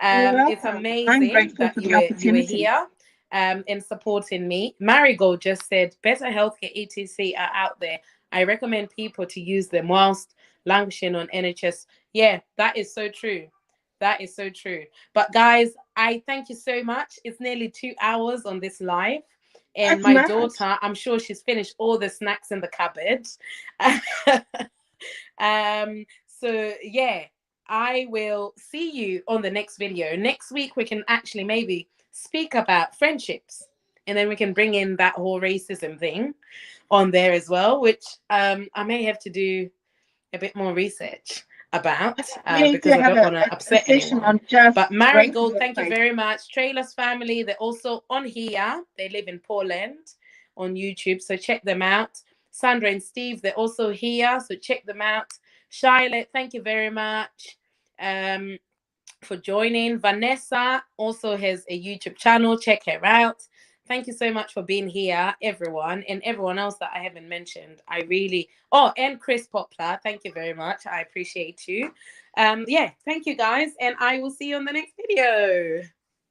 You're It's welcome. I'm amazing grateful that for you the were opportunity. here and supporting me. Marigold just said better healthcare etc are out there. I recommend people to use them whilst languishing on NHS. Yeah, that is so true. That is so true. But guys, I thank you so much. It's nearly 2 hours on this live. And That's my mad. daughter, I'm sure she's finished all the snacks in the cupboard. So yeah, I will see you on the next video. Next week we can actually maybe speak about friendships, and then we can bring in that whole racism thing on there as well, which I may have to do a bit more research about We need because to I have don't a, want to a upset session anyone. on just But Marigold, racism, thank you Faith. very much. Trailer's family, they're also on here. They live in Poland on YouTube, so check them out. Sandra and Steve, they're also here, so check them out. Charlotte, thank you very much for joining. Vanessa also has a YouTube channel. Check her out. Thank you so much for being here, everyone, and everyone else that I haven't mentioned. I really, and Chris Poplar, thank you very much. I appreciate you. Yeah, thank you guys, and I will see you on the next video.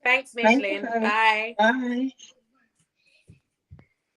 Thanks, Micheline. Bye. Bye.